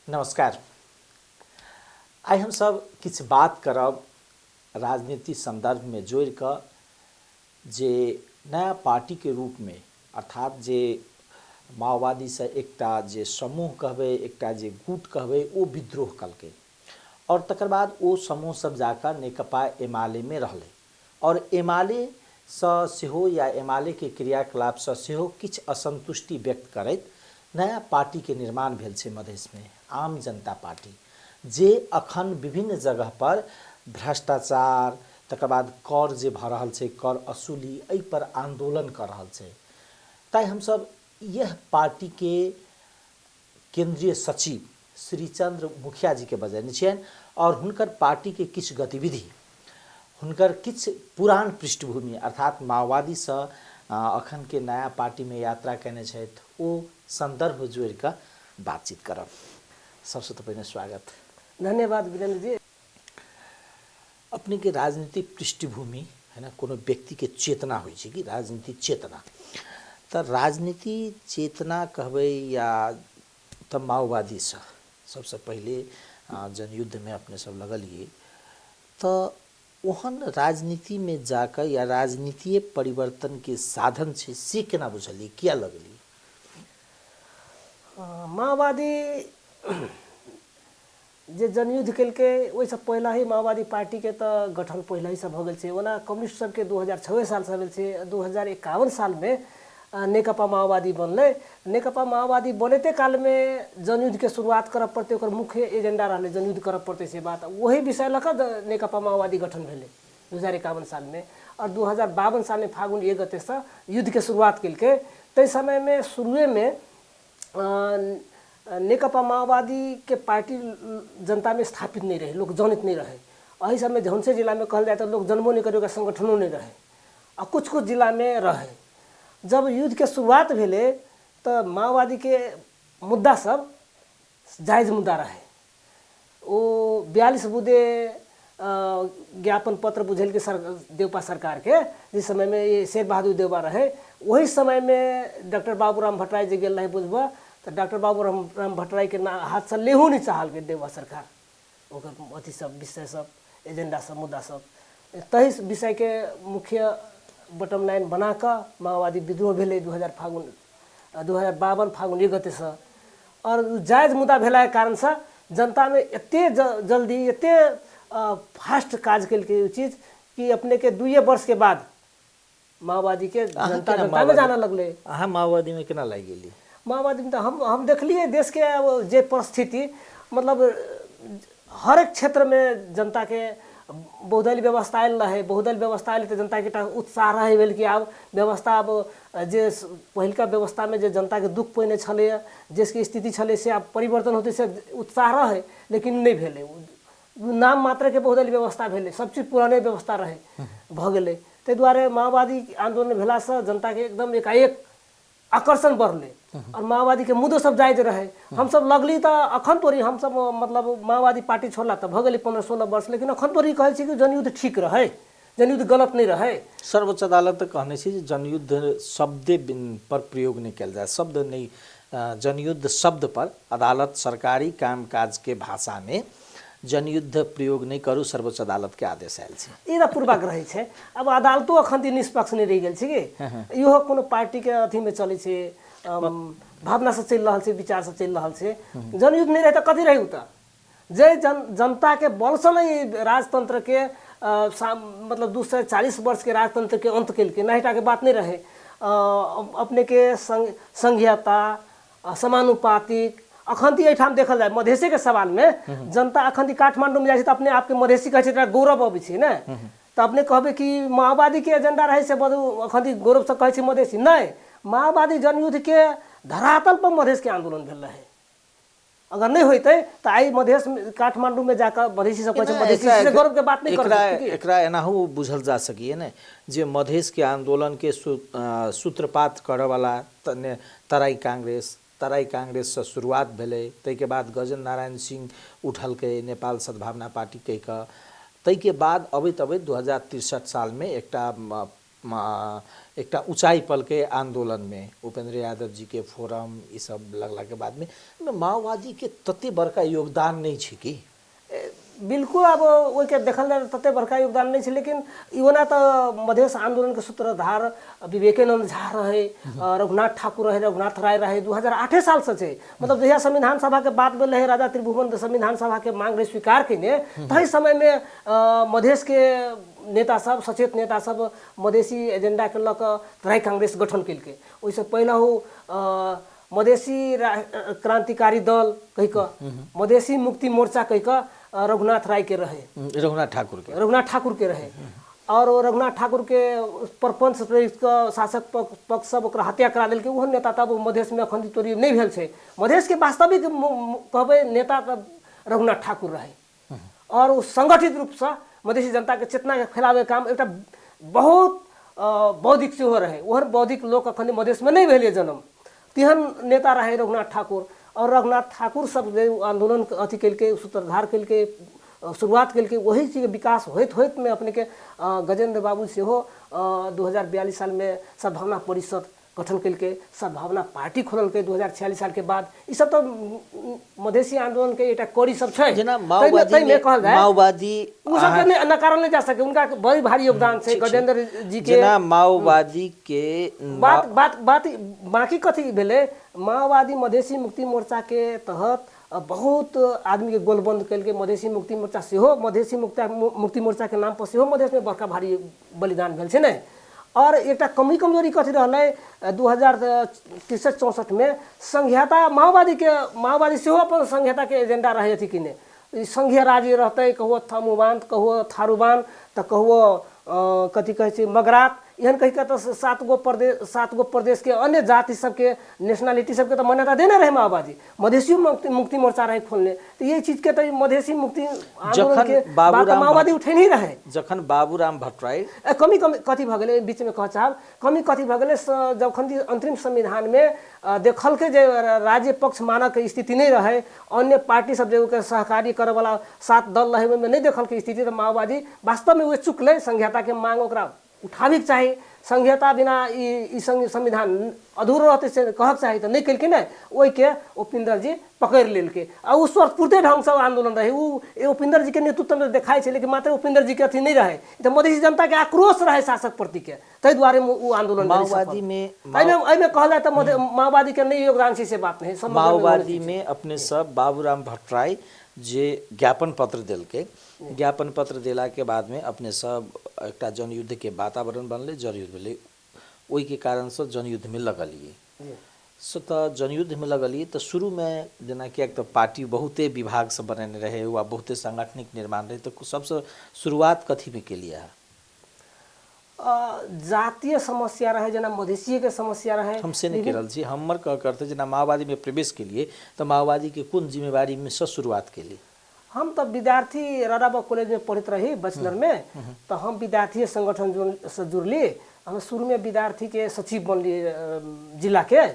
नमस्कार। आई हम सब किछ बात करब राजनीति संदर्भ में जोड़ कर जे नया पार्टी के रूप में अर्थात जे माओवादी से एकटा जे समूह कहबे एकटा जे गुट कहबे वो विद्रोह कलके और तकर बाद वो समूह सब जाकर नेकपा एमाले में रहले और एमाले सेहो या एमाले के क्रियाकलाप से सेहो किछ असंतुष्टि व्यक्त करैत नया पार्टी के निर्माण भेल छै मधेश में आम जनता पार्टी जे अखन विभिन्न जगह पर भ्रष्टाचार तकर बाद कर जे भ रहल छै कर असूली एहि पर आंदोलन कर रहल छै। ताई हम सब यह पार्टी के केंद्रीय सचिव श्रीचंद्र मुखिया जी के बजैने छियनि और हुनकर पार्टी के किछ गतिविधि हुनकर किछ पुरान पृष्ठभूमि अर्थात माओवादी से अखन के नया पार्टी में यात्रा केने छथि ओ संदर्भ जोड़ कर बातचीत करब। सबसे तो पहले स्वागत। धन्यवाद वीरेंद्र जी। अपने के राजनीतिक पृष्ठभूमि है ना कोनो व्यक्ति के चेतना होइ छै कि राजनीतिक चेतना तो राजनीति चेतना कहबै या तो माओवादी से सबसे पहले जनयुद्ध में अपने सब लगलिए तो ओहन राजनीति में जाकर या राजनीतिय परिवर्तन के साधन छे से केना बुझलिए किया लगली? माओवादी जे जनयुद्ध केलके वैसे पहला ही माओवादी पार्टी के तो गठन पहला ही से भ गेल छै। ओना कम्युनिस्ट सब के 2006 साल से भेल छै। 2051 साल में नेकपा माओवादी बनले। नेकपा माओवादी बनते काल में जनयुद्ध के शुरुआत करब पड़ते ओकर मुख्य एजेंडा रहले जनयुद्ध करब पड़ते से बात वही विषय लकर नेकपा माओवादी गठन भेले 2051 साल में और 2052 साल में फागुन 1 गते से युद्ध के शुरुआत केलके। तै समय में शुरुए में नेकपा माओवादी के पार्टी जनता में स्थापित नहीं रहे, लोग जानित नहीं रहे। अही समय झंसे जिला में कहल जाए तो लोग जन्मों नहीं करे संगठनों नहीं रहे और कुछ कुछ जिला में रहे। जब युद्ध के शुरुआत भेले तो माओवादी के मुद्दा सब जायज मुद्दा रहे। वो 42 बुदे ज्ञापन पत्र बुझेल के देवपा सरकार के जिस समय में ये शेर बहादुर देवबा रहे वही समय में डॉक्टर बाबूराम भट्टराई जी गेल रहे बुझबा तो डॉक्टर बाबूराम भट्टराई के हाथ से लेहू नहीं चाहल के देवबा सरकार ओकर अथी सब विषय सब एजेंडा सब मुद्दा सब तही विषय के मुख्य बटम लाइन बना कर माओवादी विद्रोह भेले 2052 फागुन 1 गते से और जायज मुद्दा भेला के कारण से जनता में एते जल्दी एते फास्ट काज कल के चीज कि अपने के 2 वर्ष के बाद माओवादी के जनता में जाना लगले। अहाँ माओवादी में केना लाग गेली? माओवादी में तो हम देखलिए देश के जे परिस्थिति मतलब हर एक क्षेत्र में जनता के बहुदलीय व्यवस्था आयल रहे। बहुदलीय व्यवस्था आयल तो जनता के उत्साह रहे भेल कि अब व्यवस्था अब जे पहिलका व्यवस्था में जे जनता के दुख पहने छले देश की स्थिति छले से अब परिवर्तन होते से उत्साह रहे लेकिन नहीं भेले। नाम मात्र के बहुदलीय व्यवस्था भेले सब चीज पुराने व्यवस्था रहे भ गेले। ते द्वारे माओवादी आंदोलन भेला से जनता के एकदम एकाएक आकर्षण बढ़ले और माओवादी के मुद्दो सब जायज रहे। हम सब लगली तो अखन तोरी हम सब मतलब माओवादी पार्टी छोड़ला तो भ गेली 15-16 वर्ष लेकिन अखन तोरी कहै छी कि जनयुद्ध ठीक रहे जनयुद्ध गलत नहीं रहे। सर्वोच्च अदालत तो कहने छी जनयुद्ध शब्द पर प्रयोग नहीं किया जाए शब्द नहीं जनयुद्ध शब्द पर अदालत सरकारी कामकाज के भाषा में जनयुद्ध प्रयोग नहीं करू सर्वोच्च अदालत के आदेश आयल छै। ई त पूर्वाग्रह छै। अब अदालतो अखन ती निष्पक्ष नहीं रह गेल छै कि इहो कोनो पार्टी के अथी में चले छै भावना से चल रहा है विचार से चल रहा है। जनयुद्ध नहीं रहे तो कथी रही उता जे जनता के बल से नहीं राजतंत्र के मतलब 240 वर्ष के राजतंत्र के अंत के नहिटा के बात नहीं रहे। अपने के संघीयता समानुपातिक अखंती एठाम देखल जाए मधेसी के सवाल में जनता अखंती काठमांडू में जाए तो अपने आप के मधेसी कहे गौरव अबै छै ना तो अपने कहबे कि माओवादी के एजेंडा रहे से बदू अखंती गौरव से कहे मधेसी नहीं। माओवादी जनयुद्ध के धरातल पर मधेश के आंदोलन भेल रहे। अगर नहीं होते तो आई मधेश काठमांडू में जाकर मधेसी सब कहे मधेसी से गौरव के बात नहीं कर एकरा एनाहु बुझल जा सकिए ने जे मधेश के आंदोलन के सूत्रपात करे वाला तराई कांग्रेस से शुरुआत भेले तै के बाद गजेंद्र नारायण सिंह उठल के नेपाल सद्भावना पार्टी कह के तै के बाद अबैत 2063 साल में एकटा एकटा ऊंचाई पल के आंदोलन में उपेंद्र यादव जी के फोरम ई सब लगला के बाद में माओवादी के तते बड़का योगदान नहीं छै कि बिल्कुल अब ओहि के देखल जाए तते बड़का योगदान नहीं है, लेकिन इवना तो मधेश आंदोलन के सूत्रधार विवेकानंद झा रहे, रघुनाथ ठाकुर रहे, रघुनाथ राय रहे 2008 साल से छे। मतलब जहिया संविधान सभा के बात भेल रहे, राजा त्रिभुवन संविधान सभा के मांग रहे स्वीकार केने, तही समय में मधेश के नेता सब, सचेत नेता सब मधेसी एजेंडा के लक तराई कांग्रेस गठन केलके। ओइसे पहले हो मधेसी क्रांतिकारी दल कहि क, मधेसी मुक्ति मोर्चा कहि क रघुनाथ राय के रहे, रघुनाथ ठाकुर के रहे। और रघुनाथ ठाकुर के परपंच शासक पक्ष सब ओकरा हत्या करा देलकै। ओहन नेता तब मधेश में अखन तोरी नहीं भेल छै। मधेश के वास्तविक कहबै नेता तब रघुनाथ ठाकुर रहे, और वो संगठित रूप से मधेसी जनता के चेतना के फैलावे काम एकटा बहुत बौद्धिक सेहो रहे। ओहन बौद्धिक लोग अखन मधेश में नहीं भेलै जन्म, तेहन नेता रहे रघुनाथ ठाकुर। और रघुनाथ ठाकुर सब आंदोलन अथी केलकै, सूत्रधार केलकै, शुरुआत केलकै। वही चीज विकास होइत होइत में अपने के गजेंद्र बाबू से हो 2042 साल में सद्भावना परिषद गठन केलकै, सद्भावना पार्टी खोललकै 2046 साल के बाद। ई सब तो मधेसी आंदोलन के एकटा कोरी सब छै। जेना माओवादी उ सब के नकारल नहीं जा सके, उनका बड़ी भारी योगदान छै गजेंद्र जी के। जेना माओवादी के बात बाकी कथी भेले, माओवादी मधेसी मुक्ति मोर्चा के तहत बहुत आदमी के गोलबंद केलकै। मधेसी मुक्ति मोर्चा सेहो, मधेसी मुक्ति मोर्चा के नाम पर सेहो मधेश में बड़का भारी बलिदान भेल छै ने। और एकटा कमजोरी कथी रहलै 2063-64 में संघीयता, माओवादी सेहो अपन संघीयता के एजेंडा रहे थी किने। संघीय राज्य रहते, कहो थमुबान, कहो थारूबान, तो कहो कथी कहे छै मगरात, एहन कही के तो 7 गो प्रदेश के अन्य जाति सबके, नेशनलिटी सबके तो मान्यता देने रहे माओवादी। मधेसी मुक्ति मोर्चा रहे खोलने, तो ये चीज के तो मधेसी मुक्ति आंदोलन के बात माओवादी उठे नहीं रहे। जखन बाबूराम भट्टराई कमी कथी भ गेलै, बीच में कह चाहब कमी कथी भ गेलै, जखन अंतरिम संविधान में देखल के जे राज्य पक्ष मानक स्थिति नहीं रहे, अन्य पार्टी सब जो सहकारी करे वाला 7 दल रहे में नहीं देखल के स्थिति, तो माओवादी वास्तव में वे चुकले। संघीयता के मांग ओकरा उठावे के चाही, संघीयता बिना ई संविधान अधूरो रहते से कहक चाही, तो नहीं कलके ना। ओहि के उपेंद्र जी पकड़ लेलके, और उस वक्त पूर्ते ढंग से आंदोलन रहे। उपेंद्र जी के नेतृत्व में देखाई है, लेकिन मात्र उपेंद्र जी के अथी नहीं रहे, तो मधेसी जनता के आक्रोश रहे शासक प्रति के, ताहि द्वारे वो आंदोलन माओवादी में कहल जाए तो माओवादी के नहीं योगदान से बात नहीं। माओवादी में अपने सब बाबूराम भट्टराई जे ज्ञापन पत्र दिलके, ज्ञापन पत्र देला के बाद में अपने सब एक जनयुद्ध के वातावरण बनले, जनयुद्ध भेलै, ओहि के कारण से जनयुद्ध में लगलिए। सो तो जनयुद्ध में लगलिए तो शुरू में जेना कि एक तो पार्टी बहुते विभाग से बनेने रहे, वा बहुते सांगठनिक निर्माण रहे, तो सबसे शुरुआत कथी में के लिए जातीय समस्या रहे, जना मधेसी के समस्या रहे। हमसे नहीं केरल जी, हमर कह करते जना माओवादी में प्रवेश के लिए, तो माओवादी के कौन जिम्मेवारी में से शुरुआत के लिए? हम तो विद्यार्थी राराबा कॉलेज में पढ़त रही बैचलर में, तो हम विद्यार्थी संगठन से जुड़ली। हम शुरू में विद्यार्थी के सचिव बनली, जिला के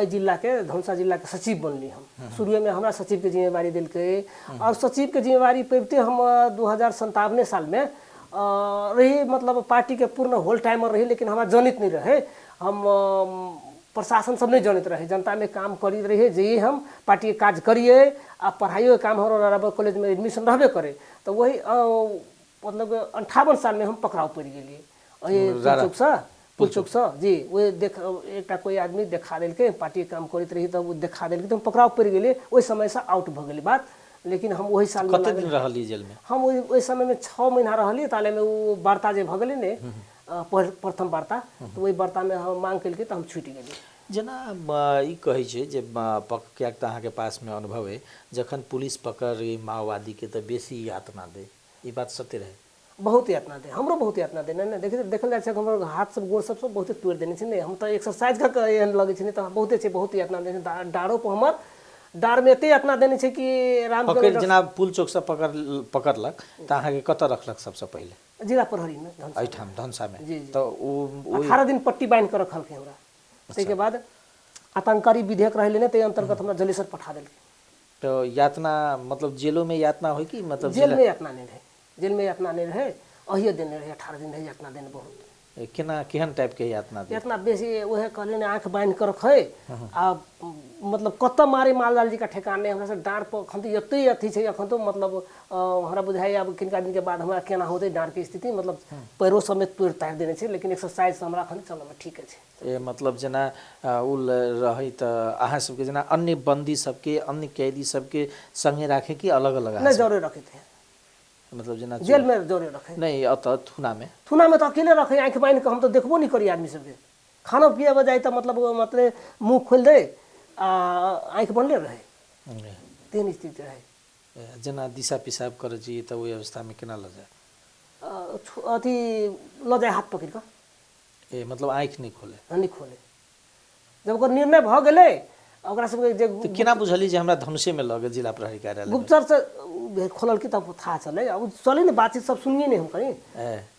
जिला के धनुषा जिला के सचिव बनली। हम शुरू में हमारा सचिव के जिम्मेवारी दिलके, और सचिव के जिम्मेवारी पैबते हम 2057 साल में रही। मतलब पार्टी के पूर्ण होल टाइमर रही, लेकिन हमारा जनित नहीं रहे। हम प्रशासन सब नहीं जनित रहे, जनता में काम करी रहे, जे हम पार्टी के काज करिए, आ पढ़ाइयो के काम हमारा राराबा कॉलेज में एडमिशन रहबे करे। तो वही मतलब 58 साल में हम पकड़ाव पड़ गए पुलचुक से जी। वो एक कोई आदमी देखा दिलके, पार्टी के काम करते रही, तो वो देखा दिलके, तो हम पकड़ाव पड़ गए। वही समय से आउट भ गई बात। लेकिन हम वही साल कते दिन रहली जेल में? हम वही समय में 6 महीना रहली। ताले में वो वार्ता जे भ गई ने, प्रथम वार्ता, तो वही वार्ता में हम मांग केलके, तो हम छूट गए। जेना ई कहै छै जे क्याक तऽ अहाँके पास में अनुभव है, जखन पुलिस पकड़ माओवादी के तो बेसी यातना दे, ई बात सत्य रहे? बहुत यातना दे, हमरो बहुत यातना दे। नहीं देखिए देखल जाए हमर हाथ सब गोड़ सब बहुत तोड़ देने छै। नहीं हम तो एक्सरसाइज का एहन लगे छै, नहीं तो बहुते छै, बहुत यातना दे। डारो पर हमर डार में एते यातना देने छै कि राम पकड़ जेना पुल चौक से पकड़लक, तो अहाँके कतऽ रखलक सबसे पहले? जिला प्रहरी में, धनसा में। जी। तो 18 दिन पट्टी बांध कर रखल के हमरा। के बाद आतंककारी विधेयक रहे लेने, ते अंतर्गत हमरा जलेसर पठा दिल। तो यातना मतलब जेलों में यातना हो कि मतलब जेल में यातना नहीं रहे, जेल में यातना नहीं रहे, अहिए दिन रहे, 18 दिन रहे यातना देने बहुत। केना केहन टाइप के यातना दे? इतना बेसी वह कहले ने आँख बांध कर रखे आ मतलब कत मारे मालजाल जी का ठेकान नहीं हमरा से डाँट पर अखन तो एते अथी छै अखन तो मतलब हमरा बुझाइ अब किनका दिन के बाद हमरा केना होते डाँट के स्थिति मतलब पैरों समेत तोड़ तार देने छै लेकिन एक्सरसाइज हमरा अखन चलऽ में ठीक छै। ए मतलब जेना उल रही त अहाँ सबके जेना अन्य बंदी सबके अन्य कैदी सबके संगे राखे कि अलग अलग? नहीं जरूर रखे थे मतलब जेना जेल में जरूर रखे नहीं अत थुना में तो अकेले रखे आँख बांध के हम तो देखबो नहीं करी आदमी सबके खाना पिए बजाय तो मतलब मुंह खोल दे आँख बनले रहे तेन स्थिति रहे। जेना दिशा पिसाब करे जी त ओइ अवस्था में केना ल जाए? अथी ल जाए हाथ पकड़ के ए मतलब आँख नहीं खोले? नहीं खोले जब ओकर निर्णय भ गेले ओकरा सबके जे तो केना बुझली जे हमरा धनुषे में लगे जिला प्रहरी कार्यालय? गुप्तचर से खोलल की तब था चले अब चले ने बातचीत सब सुनिए नहीं हम कहीं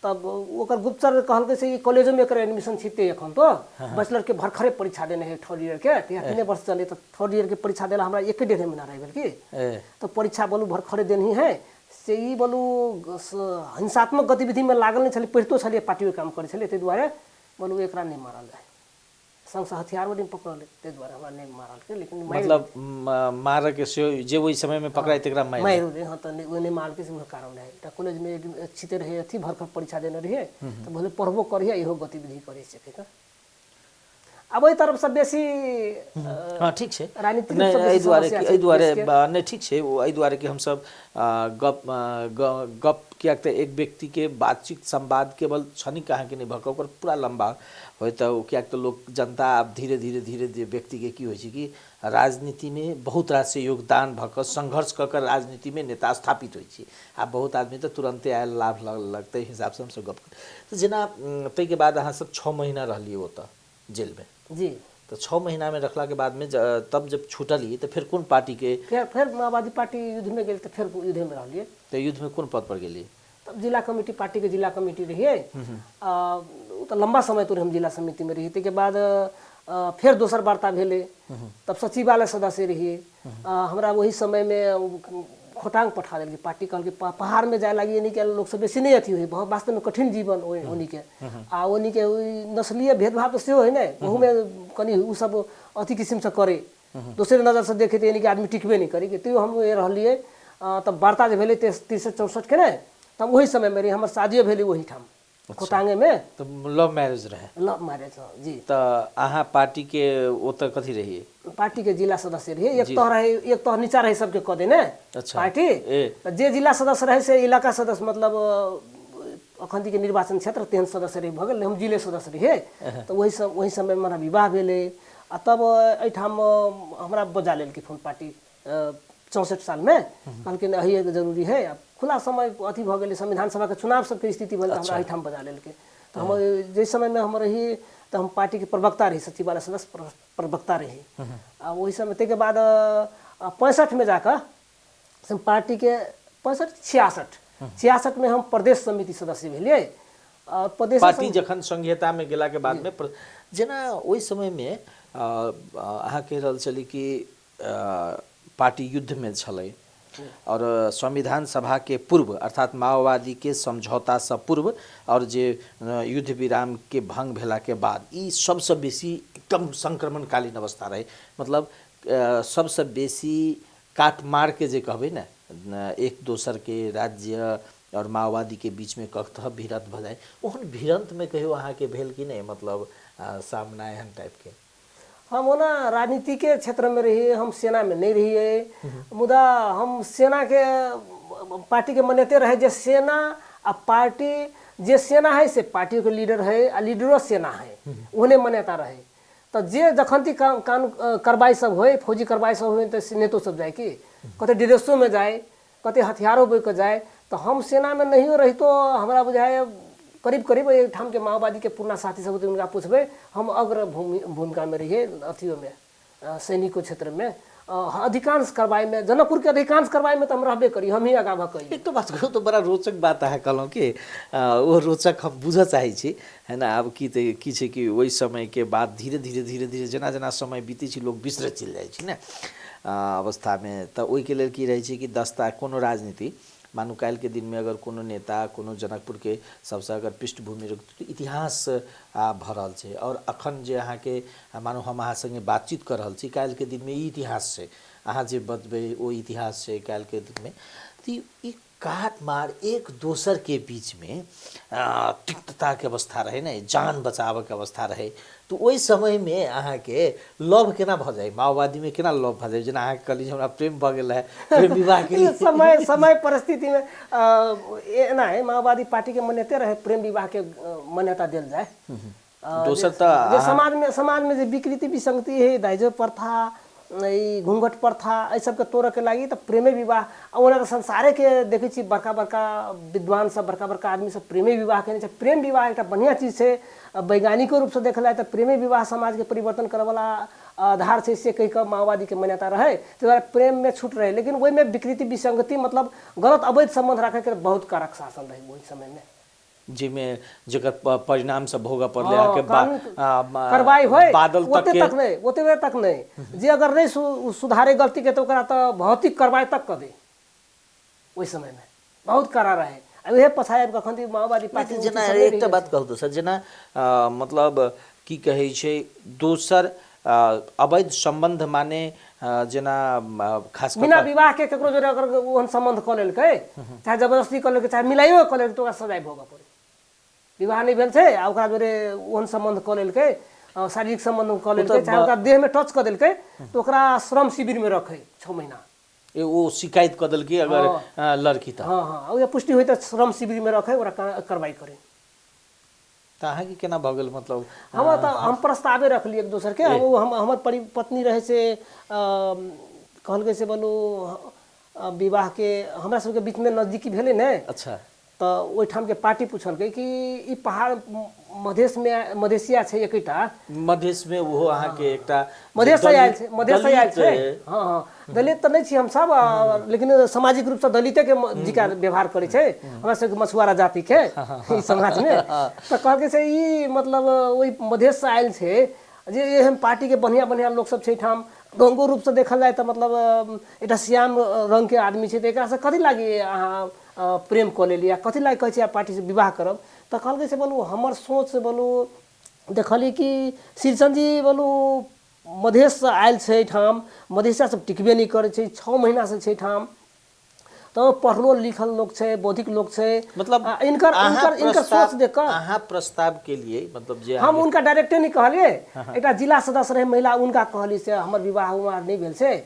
तब ओकर गुप्तचर कहल से ये कॉलेज में एकर एडमिशन छिते एखन तो बैचलर के भरखरे परीक्षा देने है थर्ड ईयर के 3 वर्ष चले तो थर्ड ईयर के परीक्षा देला हमरा 1.5 महीना रह गेल की तो परीक्षा बोलू भरखरे देनी है से ई बोलू हिंसात्मक गतिविधि में लागल नहीं छले पढ़तो छले पार्टी में काम करे छले ते दुआरे बोलू एकरा नहीं मारल जाए संग हथियार वाली पकड़ल ते दुआरे हमरा नहीं मारल के लेकिन मतलब मार के से जे वही समय में पकड़ाई तेकरा मार दे हां त ओने मार के से कारण है ता कॉलेज में छिते रहे थी भरखर परीक्षा देने रहे तो बोले पढ़बो करिए इहो गतिविधि करे छै का अब ओइ तरफ से बेसी हां ठीक छै राजनीतिक नहीं एहि दुआरे नहीं ठीक छै एहि दुआरे कि हम सब गप किया त एक व्यक्ति के बातचीत संवाद केवल क्षणिक कहाँ के नहीं भक ओकर पूरा लंबा होय त किया त लोग जनता अब धीरे धीरे व्यक्ति के की होय छै कि राजनीति में बहुत रास से योगदान भक संघर्ष क कर राजनीति में नेता स्थापित होय छै आ बहुत आदमी तो तुरंते आयल लाभ लगते हिसाब से हम सब गप तो जेना तै के बाद अहाँ सब 6 महीना रहलिए ओत जेल में जी तो 6 महीना में रखला के बाद में तब जब छूटली तो फिर कौन पार्टी के? फिर माओवादी पार्टी युद्ध में गेल तो फिर युद्ध में रहलिए। तो युद्ध में कौन पद पर गेली? तब जिला कमेटी पार्टी के जिला कमेटी रहिए तो लंबा समय तो हम जिला समिति में रही के बाद फिर दोसर वार्ता भेले तब सचिवालय सदस्य रहिए हमरा वही समय में खोटांग पठा देल पार्टी कहल पहाड़ में जाए लगी यानी कि लोग सब बेसी नहीं अथी हुई बहुत वास्तव में कठिन जीवन उन्हीं के आ उन्हीं के नस्लीय भेदभाव तो सेहो है ना वहू में कनी उ सब अथी किस्म से करे दूसरे नजर से देखे तो यानी कि आदमी टिकबे नहीं करी तो हम ये रहलिए तब वार्ता जो भेले 63-64 के ना तब वही समय मेरी हमर शादियो भेली वही ठाम खोटांगे में। तो लव मैरिज रहे? लव मैरिज जी। तो अहाँ पार्टी के ओत कथी रही? पार्टी के जिला सदस्य रही एक तो नीचा रहे सबके कह देने अच्छा पार्टी जे जिला सदस्य रहे से इलाका सदस्य मतलब अखन के निर्वाचन क्षेत्र तेहन सदस्य रही भगल हम जिले सदस्य रहे तो वही समय में हमारा विवाह भेले आ तब एठाम हमरा बजा लेल की फोन पार्टी 64 साल में कहलकिन अही जरूरी है अब खुला समय अथी भ गेले संविधान सभा के चुनाव सबके स्थिति भेल हमरा एठाम बजा लेल के तो हम जिस समय में हम रही तो हम पार्टी के प्रवक्ता रही सचिवालय सदस्य प्रवक्ता रही आ वही समय के बाद 65 में जाकर हम पार्टी के 66 में हम प्रदेश समिति सदस्य भेलिए प्रदेश पार्टी जखन संघीयता में गेला के बाद में जेना ओहि समय में अहाँ कह रहल छली कि पार्टी युद्ध में छलै और संविधान सभा के पूर्व अर्थात माओवादी के समझौता से पूर्व और जे युद्ध विराम के भंग भेला के बाद ई सबसे बेसी एकदम संक्रमणकालीन अवस्था रहे मतलब सबसे बेसी काटमार के जे कहबे ना एक दोसर के राज्य और माओवादी के बीच में कखतः भिड़ंत भ जाए ओहन भिड़ंत में कहियो अहाँ के भेल कि नहीं मतलब सामना एहन टाइप के? हम ना राजनीति के क्षेत्र में रहिए हम सेना में नहीं रहिए मुदा हम सेना के पार्टी के मान्यते रहे जे सेना आ पार्टी जे सेना है से पार्टी के लीडर है आ लीडरो सेना है उन्हें मान्यता रहे तो जे जखन कानून कार्रवाई सब होए फौजी कार्रवाई सब होए तो नेतो सब जाए कि कते ड्रेसों में जाए कते हथियारों बो के जाए तो हम सेना में नहीं रही तो हमारा बुझाए करीब एक ठाम के माओवादी के पुराना साथी सब उनका पूछबे हम अग्र भूमिका में रहिए अथियों में सैनिकों क्षेत्र में अधिकांश कार्रवाई में जनकपुर के अधिकांश कार्रवाई में तो हम रहबे करी हम ही आगा भकई। एक तो बात कहो तो बड़ा रोचक बात है कहलौं कि वो रोचक हम बुझ चाहे छी है ना अब की छै कि वही समय के बाद धीरे धीरे जना जना समय बीते छी लोग बिसरत चल जाए छी ना अवस्था में तो ओहि के लेल की रहे छै कि दस्ता कोनो राजनीति मानू काल्हि के दिन में अगर कोनो नेता कोनो जनकपुर के सबसे अगर पृष्ठभूमि तो इतिहास भरल छै और अखन जे अहाँ के मानू हम अहाँ संगे बातचीत कर रहल छी काल्हि के दिन में ई इतिहास छै अहाँ जे बतबै ओ इतिहास छै काल्हि के दिन में तो ई काट मार एक दोसर के बीच में तिक्तता के अवस्था रहे न जान बचाव के अवस्था रहे तो ओहि समय में अहाँ के लव केना भ जाए माओवादी में केना लव भ जाए जेना अहाँ कहली हमरा प्रेम भ गेल है प्रेम विवाह के लिए समय समय परिस्थिति में एना है माओवादी पार्टी के मान्यते रहे प्रेम विवाह के मान्यता दिल जाए दोसर त समाज में जे विकृति विसंगति है दाइजो प्रथा ई घूंघट प्रथा एहि सबके तोड़े के लागी तो प्रेमे विवाह ओना संसारे के देखे छी बड़का बड़का विद्वान सब बड़का बड़का आदमी सब प्रेमे विवाह केने छै प्रेम विवाह एक बढ़िया चीज है वैज्ञानिक रूप से देखल जाए तो प्रेमे विवाह समाज के परिवर्तन करे वाला आधार से कह कर माओवादी के मान्यता रहे तो प्रेम में छूट रहे लेकिन वही में विकृति विसंगति मतलब गलत अवैध संबंध रखे के बहुत कारक शासन रहे वही समय में जिसमें जगह परिणाम से भोग पड़ले के कार्रवाई होय बादल ओते तक नहीं जे अगर नहीं सुधारे गलती के तो ओकरा तो भौतिक कार्रवाई तक कर दे वही समय में बहुत करा रहे अब यह पछाय कखन माओवादी पार्टी जेना एकटा बात कहू तो सर जेना मतलब की कहे छै दोसर अवैध संबंध माने जेना खास बिना विवाह के ककरो जोरे अगर ओहन संबंध क लेलकै चाहे जबरदस्ती क लेलकै चाहे मिलाइयो क लेलकै तो ओकरा सजाय भोग पड़े विवाह नहीं भेल छै आ ओकरा जोरे ओहन संबंध क लेलकै शारीरिक संबंध क लेलकै चाहे ओकरा देह में टच क देलकै तो ओकरा श्रम शिविर में रखे 6 महीना वो शिकायत क देलकै अगर लड़की त हां हां ओ पुष्टि होई त श्रम शिविर में रखे ओकरा कार्रवाई करे त अहाँ के केना भ गेल मतलब हम प्रस्तावे रखली एक दोसर के हम हमर पत्नी रहे से कहलकै से बोलू विवाह के हमरा सबके बीच में नजदीकी भेले ने अच्छा तो ओहि ठाम के पार्टी पूछलकै कि ई पहाड़ मधेश में मधेसिया छै एकटा मधेश में वो अहाँ के एकटा मधेश आयल छै हां हां दलित त नहीं छी हम सब लेकिन सामाजिक रूप से दलिते के जिका व्यवहार करे छै हमरा सब मछुआरा जाति के ई समाज में तो कहलकै से ई मतलब ओई मधेश से आयल छै जे एहन पार्टी के बढ़िया बढ़िया लोग सब छै ठाम रंगो रूप से देखल जाए तो मतलब एटा श्याम रंग के आदमी छै तो एकरा से कथि लागी अहाँ प्रेम क लेली या कथि लागी कहै छै पार्टी से विवाह करब तो कहलकै से बोलू हमर सोच से बोलू देखली कि श्रीचंद जी बोलू मधेश से आयल छै ठाम मधेसिया सब टिकबे नहीं करे छै 6 महीना से छै ठाम तो पढ़लो लिखल लोग छै बौद्धिक लोग छै मतलब इनकर सोच देख कर अहाँ प्रस्ताव के लिए मतलब जे हम उनका डायरेक्टे नहीं कहलिए एकटा जिला सदस्य रहे महिला उनका कहली से हमर विवाह उवाह नहीं भेल छै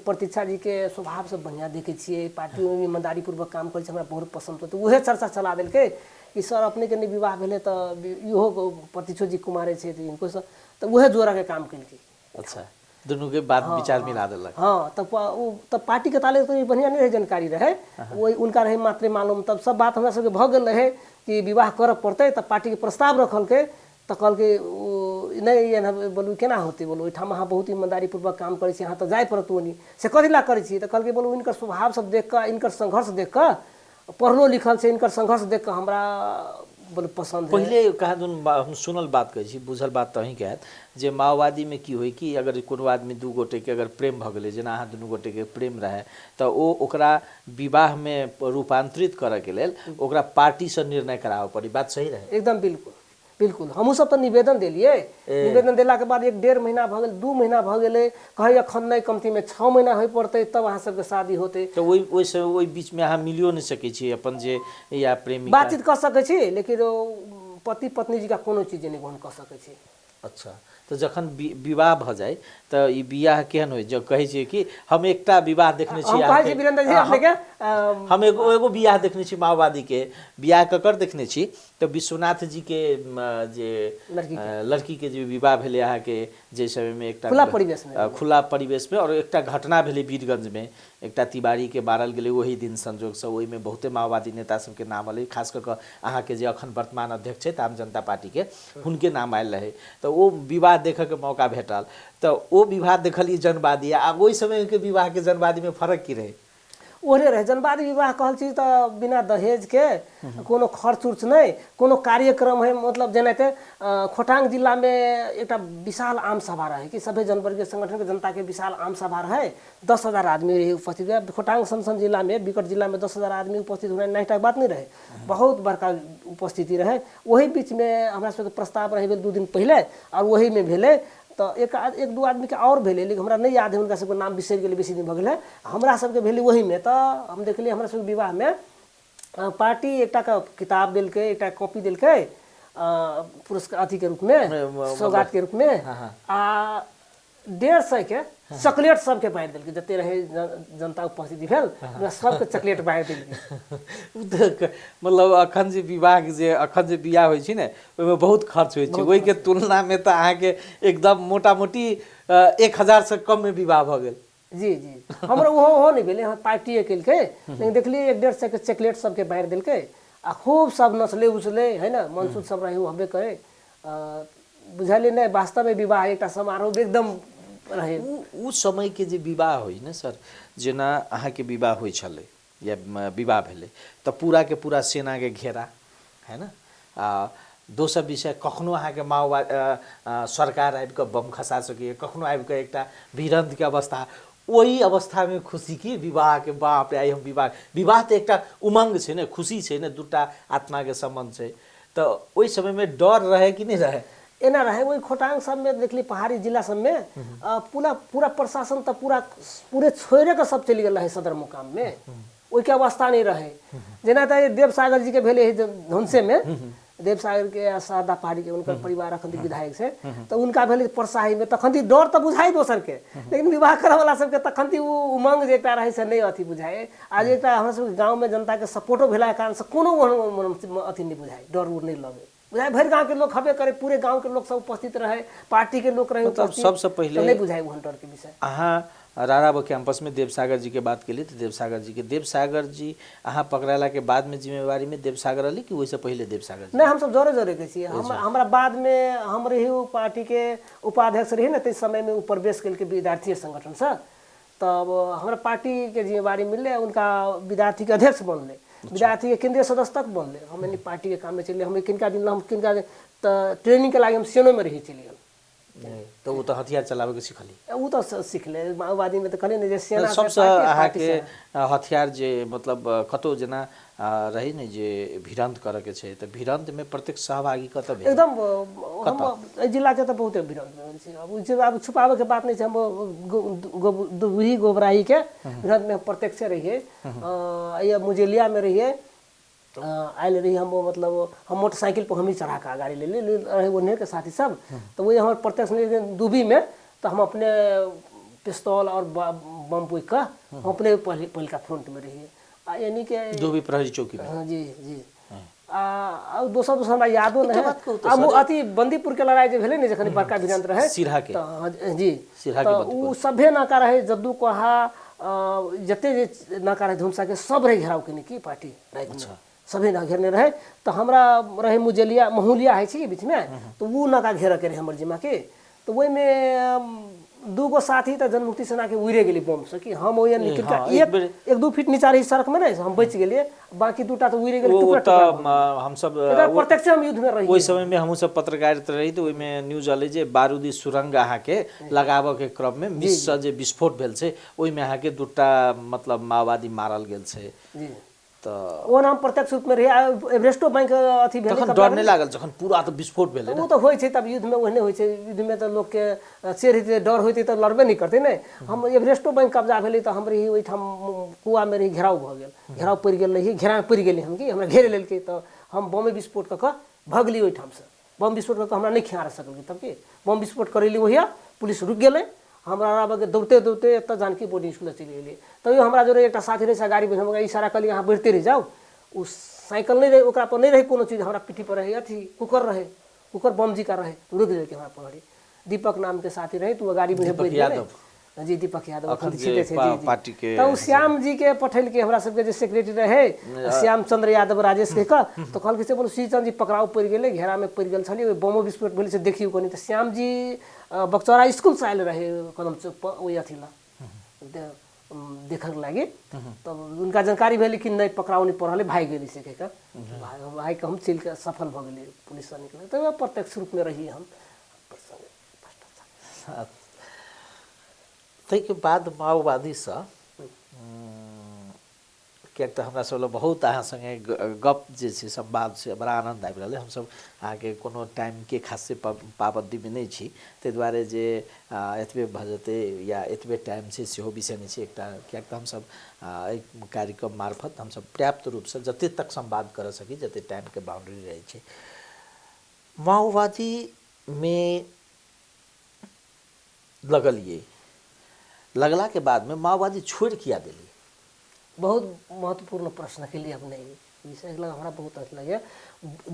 प्रतीक्षा जी के स्वभाव से बढ़िया देखे छिए पार्टी में ईमानदारी पूर्वक काम करे हमरा बहुत पसंद तो उहे चर्चा चला देलकै कि सर अपने के नहीं विवाह भेले तो इहो प्रतीक्षा जी कुमारे छै इनको तो उहे जोड़ा के काम केलकै अच्छा दोनों के बात विचार मिला देलक हां तब पार्टी के ताले तो बढ़िया नहीं रहे जानकारी रहे वही उनका रहे मात्र मालूम तब सब बात हमरा सबके भ गेल रहे कि विवाह करब पड़ते तब पार्टी के प्रस्ताव रखल के तो कल के नहीं एना बोलू केना होते बोलू ओहिठाम अहाँ बहुत ईमानदारी पूर्वक काम करे छी अहाँ तो जाय पड़त ओनी से कथि ला करे छी तो कल के बोलू इनकर स्वभाव सब देख कर इनकर संघर्ष देख कर पढ़लो लिखल से इनकर संघर्ष देख कर हमरा बोल पसंद है पहले कहा दुन हम सुनल बात कहै छी बुझल बात त अहीं कहत जे माओवादी में की होय कि अगर कोनो आदमी दू गोटे के अगर प्रेम भ गेलै जेना अहाँ दुनू गोटे के प्रेम रहे तो ओकरा विवाह में रूपांतरित करे के लेल ओकरा पार्टी से निर्णय करावे पड़ी बात सही रहे एकदम बिल्कुल बिल्कुल हमहू सब तो निवेदन दिलिए निवेदन देला के बाद 1.5 महीना भ गेल 2 महीना भ गेले कहे अखन नहीं कमती में 6 महीना होय पड़ते तब अहाँ सबके शादी होते तो ओई बीच में अहाँ मिलियो नहीं सकै छी अपन जे या प्रेमी बातचीत कर सकै छी लेकिन पति पत्नी जी का कोनो चीज नहीं ग्रहण कर सकै छी अच्छा तो जखन विवाह भ जाए तो ई बियाह केहन होय जब कहे छी कि हम एकटा विवाह देखने छी वीरेंद्र जी अपने के हम एगो बियाह देखने छी माओवादी के बियाह ककर देखने छी तो विश्वनाथ जी के जे लड़की के जे विवाह भेले अहाँ के जे समय में एकटा खुला परिवेश में और एकटा घटना भेले वीरगंज में एकटा तिवारी के मारल गेले वही दिन संजोग से ओई में बहुते माओवादी नेता सब के नाम आले खास कर अहाँ के जे अखन वर्तमान अध्यक्ष है आम जनता पार्टी के हुनके नाम आयल रहे तो वो विवाह देखे के मौका भेटल तो वो विवाह देखली जनवादी आ ओई समय के विवाह के जनवादी में फर्क की रहे ओहरे रहे। जनवादी विवाह कहल चीज तो बिना दहेज के कोनो खर्च उर्च नहीं, कोनो कार्यक्रम है मतलब जेनाते खोटांग जिला में एक विशाल आम सभा रहे कि सभी जनवर्गीय संगठन के जनता के विशाल आम सभा रहे, 10,000 आदमी रहे उपस्थित। खोटांग संसन जिला में, विकट जिला में 10,000 आदमी उपस्थित होने नहीं बात नहीं रहे, बहुत बड़का उपस्थिति रहे। वही बीच में हमरा सबके प्रस्ताव रहे 2 दिन पहले और वही में भेले तो एक 2 आदमी के और भेले, लेकिन हमरा नहीं याद है उनका सबके नाम बिसर गेले, बेसी दिन भऽ गेल। हमरा सबके भेले वही में तो हम देखलिए हमरा सबके विवाह में पार्टी एकटा का किताब दिलकै, एकटा कॉपी दिलकै पुरस्कार अथी के रूप में, सौगात के रूप में आ 150 के चॉकलेट सबके बाँटि देलकै, जते रहे जनता उपस्थिति भेल सबके चॉकलेट बाँटि देलकै। मतलब अखन जे विवाह जे अखन जे बियाह होइ छै ने ओहिमे बहुत खर्च होइ छै, ओहि के तुलना में तो अहाँके एकदम मोटा मोटी 1000 से कम में विवाह भऽ गेल। जी जी हमरा ओहो नहीं भेले, हम पार्टी केलकै, लेकिन देखलिए 150 के चॉकलेट सबके बाँटि देलकै आ खूब सब नचले उचले है ना, मनसूद सब रहे हबे करे। बुझलिए नहीं वास्तव में विवाह एक समारोह एकदम रहे। उ समय के जे विवाह होइ न सर, जेना अहाँ के विवाह होइ छले या विवाह भेले तो पूरा के पूरा सेना के घेरा है ना, दोसर विषय कखनो अहाँ के माओवादी सरकार आबि के बम खसा सके, कखनो आबि के एकटा भिड़ंत के अवस्था, वही अवस्था में खुशी की विवाह के बाप रे आई हम विवाह तो एकटा उमंग छै ने, खुशी छै ने, दूटा आत्मा के संबंध छै। तो ओहि समय में डर रहे कि नहीं रहे? एना रहे वही खोटांग सब में देखली पहाड़ी जिला सब में पूरा प्रशासन तो पूरे छोड़े के सब चली गल रहे सदर मुकाम में, वही के अवस्था नहीं रहे। जेना तो देवसागर जी के भेले धुनसे में, देवसागर के शारदा पहाड़ी के उनका परिवार अखन विधायक से, तो उनका भेले परसाही में तखन डर तो बुझाई दोसर के, लेकिन विवाह करे वाला सबके तखन उमंग जे रहे से नहीं अथी बुझाए। आज एक हमरा सब गाँव में जनता के सपोर्टो भेला के कारण से कोनो अथी नहीं बुझाए, डर उड़ नहीं लगे। बुझाए भर गाँव के लोग हबे करे, पूरे गाँव के लोग सब उपस्थित रहे, पार्टी के लोग रहे, मतलब सबसे पहले तो नहीं बुझाए वो डर के विषय। अहाँ राराब कैंपस में देवसागर जी के बात के लिए, तो देवसागर जी अहाँ पकड़ाला के बाद में जिम्मेवारी में देवसागर अली कि वैसे पहले देवसागर जी? नहीं हम सब जोरे जोरे के छिए। हमरा बाद में हम रही पार्टी के उपाध्यक्ष रही ना, तेज समय में ऊ प्रवेश कल के विद्यार्थी संगठन से, तब हमरा पार्टी के जिम्मेवारी मिलले, उनका विद्यार्थी के अध्यक्ष बनले, विद्यार्थी के केंद्रीय सदस्य तक बनले। हम पार्टी के काम में चले, हम किनका दिन हम किनका ट्रेनिंग के लागे हम सेनो में रही चली गल। तो वो तो हथियार चलावे के सिखली, वो तो सीख ले माओवादी में तो कहले ने जे सेना सबसे अहाँ के हथियार जे मतलब कतो जना रही ने जे भिड़ंत करे के छै, तो भिड़ंत में प्रत्यक्ष सहभागी कत भेल? एकदम हम जिला के तो बहुत भिड़ंत में छै। अब छुपावे के बात नहीं छै, हम दूही गोबराही के भिड़ंत में प्रत्यक्ष रहिए। ये मुजेलिया में रहिए, आयल रही हम, मतलब हम मोटरसाइकिल पर हम ही चढ़ा का गाड़ी ले रहे उन्हें के साथी सब, तो वही हमारे प्रत्यक्ष दूबी में तो हम अपने पिस्तौल और बम पुक का हम अपने पहले का फ्रंट में रहिए, यानी कि दूबी प्रहरी चौकी में। हाँ जी जी। और दोसर हमरा यादो नहीं अथी बंदीपुर के लड़ाई जो भेले ने, जखन बड़का भिड़ंत रहे सिरहा के, जी तो सभे नाका रहे, जद्दू कोहा जते नाका रहे धुमसा के सब रहे घेराव के की पार्टी रात सभी ना घेरने रहे। तो हमरा रहे मुजेलिया महुलिया है छी बीच में, तो वो नाका घेर के रहे हमर जिमा के, तो वही में 2 गो साथी तो जनमुक्ति सेना के उड़े गेली बम से कि हम ओए निकल के 1-2 फीट नीचा रही सड़क में नहीं, हम बच गेलिए, बाकी 2टा तो उड़े गेली टुकड़ा। हम सब प्रत्यक्ष हम युद्ध में रही, ओइ समय में हमहु सब पत्रकारिता रही, तो ओइ में न्यूज आले जे बारूदी सुरंग अहाँ के लगाबे के क्रम में मिस जे विस्फोट भेल छै, ओइ में अहाँ के 2टा मतलब माओवादी मारल गेल छै। जी तो वो नाम प्रत्यक्ष रूप में रहे। एवरेस्टो बैंक अथी भेल, तखन डर नहीं लागल जखन पूरा तो विस्फोट भेल? वो तो होय छै, तब युद्ध में ओहने होय छै, युद्ध में तो लोग के शेर हेते डर होते तो लड़बे नहीं करते नहीं। हम एवरेस्टो बैंक कब्जा भेले तो हम रही ओइठाम कुआ में रही, घेराव भ गेल, घेराव पड़ गेल रही, घेरा में पड़ गेली हम कि हमरा घेर लेलकै, तो हम बम विस्फोट क भगली ओइठाम से, बम विस्फोट क हमरा नहीं खियार सकल, तब कि बम विस्फोट करैली वहिया पुलिस रुक गेलै, हमरा के दौड़ते दौड़ते एत जानकी बोर्डिंग स्कूल चलि गेलिए। तभी हमरा जो एक साथी रहे गाड़ी में, हम इशारा कलिए अहाँ बढ़ते रह जाओ, उस साइकिल नहीं रहे, ओकरा पर नहीं रहे कोनो चीज, हमरा पीठी पर रहे अथी कुकर रहे, कुकर बम जी का रहे, रुक गए के हमरा पकड़ी। दीपक नाम के साथी रहे, तो गाड़ी में बैठ गेलै। जी दीपक यादव पार्टी के, तो श्याम जी के पठेल के हमरा सबके जे सेक्रेटरी रहे श्याम चंद्र यादव राजेश के का, तो कहल के से बोलो श्रीचंद जी पकड़ाव पड़ गेले, घेरा में पड़ गेल छली, बमो विस्फोट भेल से देखियो कोनी। तो श्याम जी बक्सौरा स्कूल से आयल रहे कदम चौक पर, ओइ अथी ला देखक लागे तब उनका जानकारी भेल कि नहीं पकड़ाव नहीं पड़ल भाग गेली से कह भाई के हम चिल के सफल भ गेली पुलिस से निकले तो प्रत्यक्ष रूप में रही हम ताहिके बाद माओवादी से किएक तऽ हमरा सब लए बहुत अहाँ संगे गप जे छै संवाद से बड़ा आनंद आबि रहल हमसब अहाँके कोनो टाइम के खासे पाबंदी में नहीं छी ताहि दुआरे जे एतबे भऽ जेतै या एतबे टाइम छै सेहो विषय नहीं छै एकटा किएक तऽ हमसब एहि कार्यक्रम मार्फत हमसब पर्याप्त रूप से जते तक संवाद कर सकी जते टाइम के बाउंड्री रहै छै माओवादी में लगलिए लगला के बाद में माओवादी छोड़ किया दिली बहुत महत्वपूर्ण प्रश्न के लिए हमने विषय लगा हमरा बहुत अच्छा लगे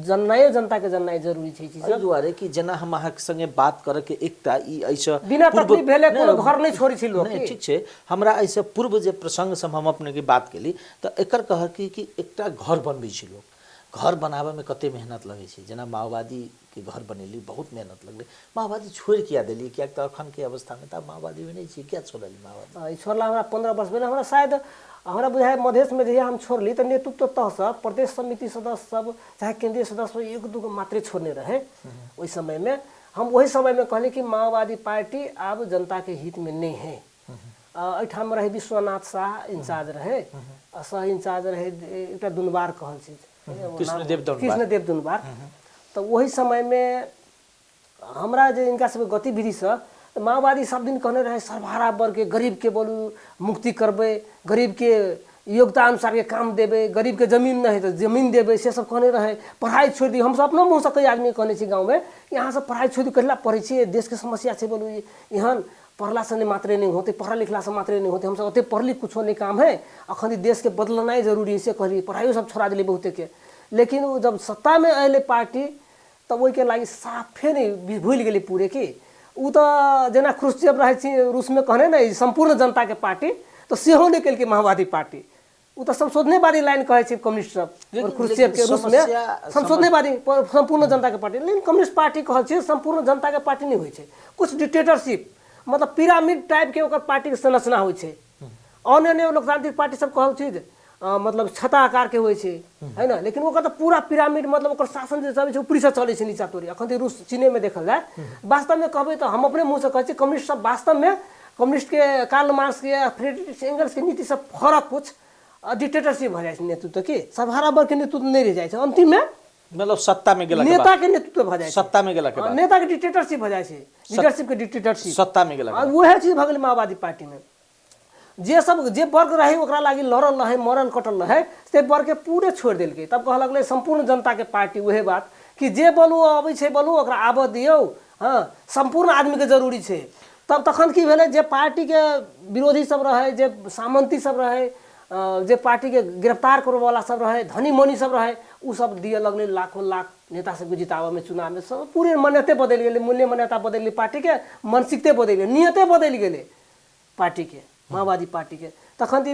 जननाय जनता के जननाय जरूरी छै चीज दुआरे कि जेना हम अहाँ के संगे बात करे के एकटा ई ऐसे बिना तकलीफ भेले कोनो घर नहीं छोड़ी छी लोग नहीं ठीक छै हमरा ऐसे पूर्व जे प्रसंग से हम अपने की बात केली तो एकर कह कि एकटा घर बनबै छी लोग घर बनावे में कते मेहनत लगे छै जेना माओवादी के घर बनेली बहुत मेहनत लगले माओवादी छोड़ किया देली क्या तो अखन के अवस्था में त माओवादी में नहीं छी क्या छोड़ली माओवादी छोड़ला हमरा 15 वर्ष में हमरा शायद हमरा बुझाय मधेश में जहिया हम छोड़ली तो नेतृत्व तह से प्रदेश समिति सदस्य सब चाहे केंद्रीय सदस्य एक दो मात्रे छोड़ने रहे वही समय में हम वही समय में कहले कि माओवादी पार्टी अब जनता के हित में नहीं है एठाम रहे विश्वनाथ शाह इंचार्ज रहे सह इंचार्ज रहे एकटा दुनबार कहल छी कृष्णदेव दुनबार तो वही समय में हमरा जे इनका सब गतिविधि से माओवादी सब दिन कहने रहे सर्वहारा वर्ग के गरीब के बोलू मुक्ति करबे गरीब के योग्यता अनुसार के काम देबे गरीब के जमीन नहीं है तो जमीन देबे से सब कहने रहे पढ़ाई छोड़ दी हम सब अपना मुँह से कई आदमी कहने छी गाँव में यहाँ से पढ़ाई छोड़ दी कहला पढ़े छी देश के समस्या है बोलू यहाँ पढ़ला से मात्रे नहीं होते पढ़ा लिखला से मात्रे नहीं होते हम सब ओते पढ़ली कुछ नहीं काम है अखन देश के बदलना जरूरी है से कहली पढ़ाई सब छोड़ा दिली बहुते के लेकिन जब सत्ता में अले पार्टी तब वही के लगी साफे नहीं भूल गई पूरे की उ तो जेना क्रुश्चेव रहे रूस में कहने ना संपूर्ण जनता के पार्टी तो सेहो निकल के माओवादी पार्टी उ तो संशोधनेवादी लाइन कहे कम्युनिस्ट सब और क्रुश्चेव के रूस में संशोधनेवादी संपूर्ण जनता के पार्टी लेकिन कम्युनिस्ट पार्टी कहल संपूर्ण जनता के पार्टी नहीं होय कुछ डिक्टेटरशिप मतलब पिरामिड टाइप के पार्टी के संरचना होय अन्य लोकतांत्रिक पार्टी सब कहल चीज मतलब छता आकार के होय है ना लेकिन वो तो पूरा पिरामिड मतलब शासन जो चले ऊपरी से चले नीचा तोड़ी अखन रूस चीने में देखल जाए वास्तव में कहबे तो हम अपने मुँह से कहे कम्युनिस्ट सब वास्तव में कम्युनिस्ट के कार्ल मार्क्स के फ्रेडरिक एंगल्स के नीति से फरक कुछ डिक्टेटरशिप भ जाए नेतृत्व के सर्वहारा वर्ग के नेतृत्व नहीं रह जाए अंतिम में मतलब सत्ता में गेला नेता के नेतृत्व भ जाए सत्ता में गेला के बाद नेता के डिक्टेटरशिप भ जाए लीडरशिप के डिक्टेटरशिप सत्ता में गेला वह चीज भ गेल माओवादी पार्टी में जे वर्ग रहे ओकरा लागी लड़ल रहे मरल कटल रहे से वर्ग के पूरे छोड़ दिल के तब कह लगले संपूर्ण जनता के पार्टी वही बात कि जे बोलू अबै छै बोलू ओकरा आबऽ दियौ हाँ संपूर्ण आदमी के जरूरी छै तब तखन की भेलै जे पार्टी के विरोधी सब रहे जे सामंती सब रहे जे पार्टी के गिरफ्तार करबे वाला सब रहे धनी मनी सब रहे उ सब दिए लगले लाखों लाख नेता सबके जितावे में चुनाव में सब पूरे मान्यते बदल गेलै मूल्य मान्यता बदल गेलै पार्टी के मानसिकते बदल गेलै नियते बदल गेलै पार्टी के माओवादी पार्टी के तखन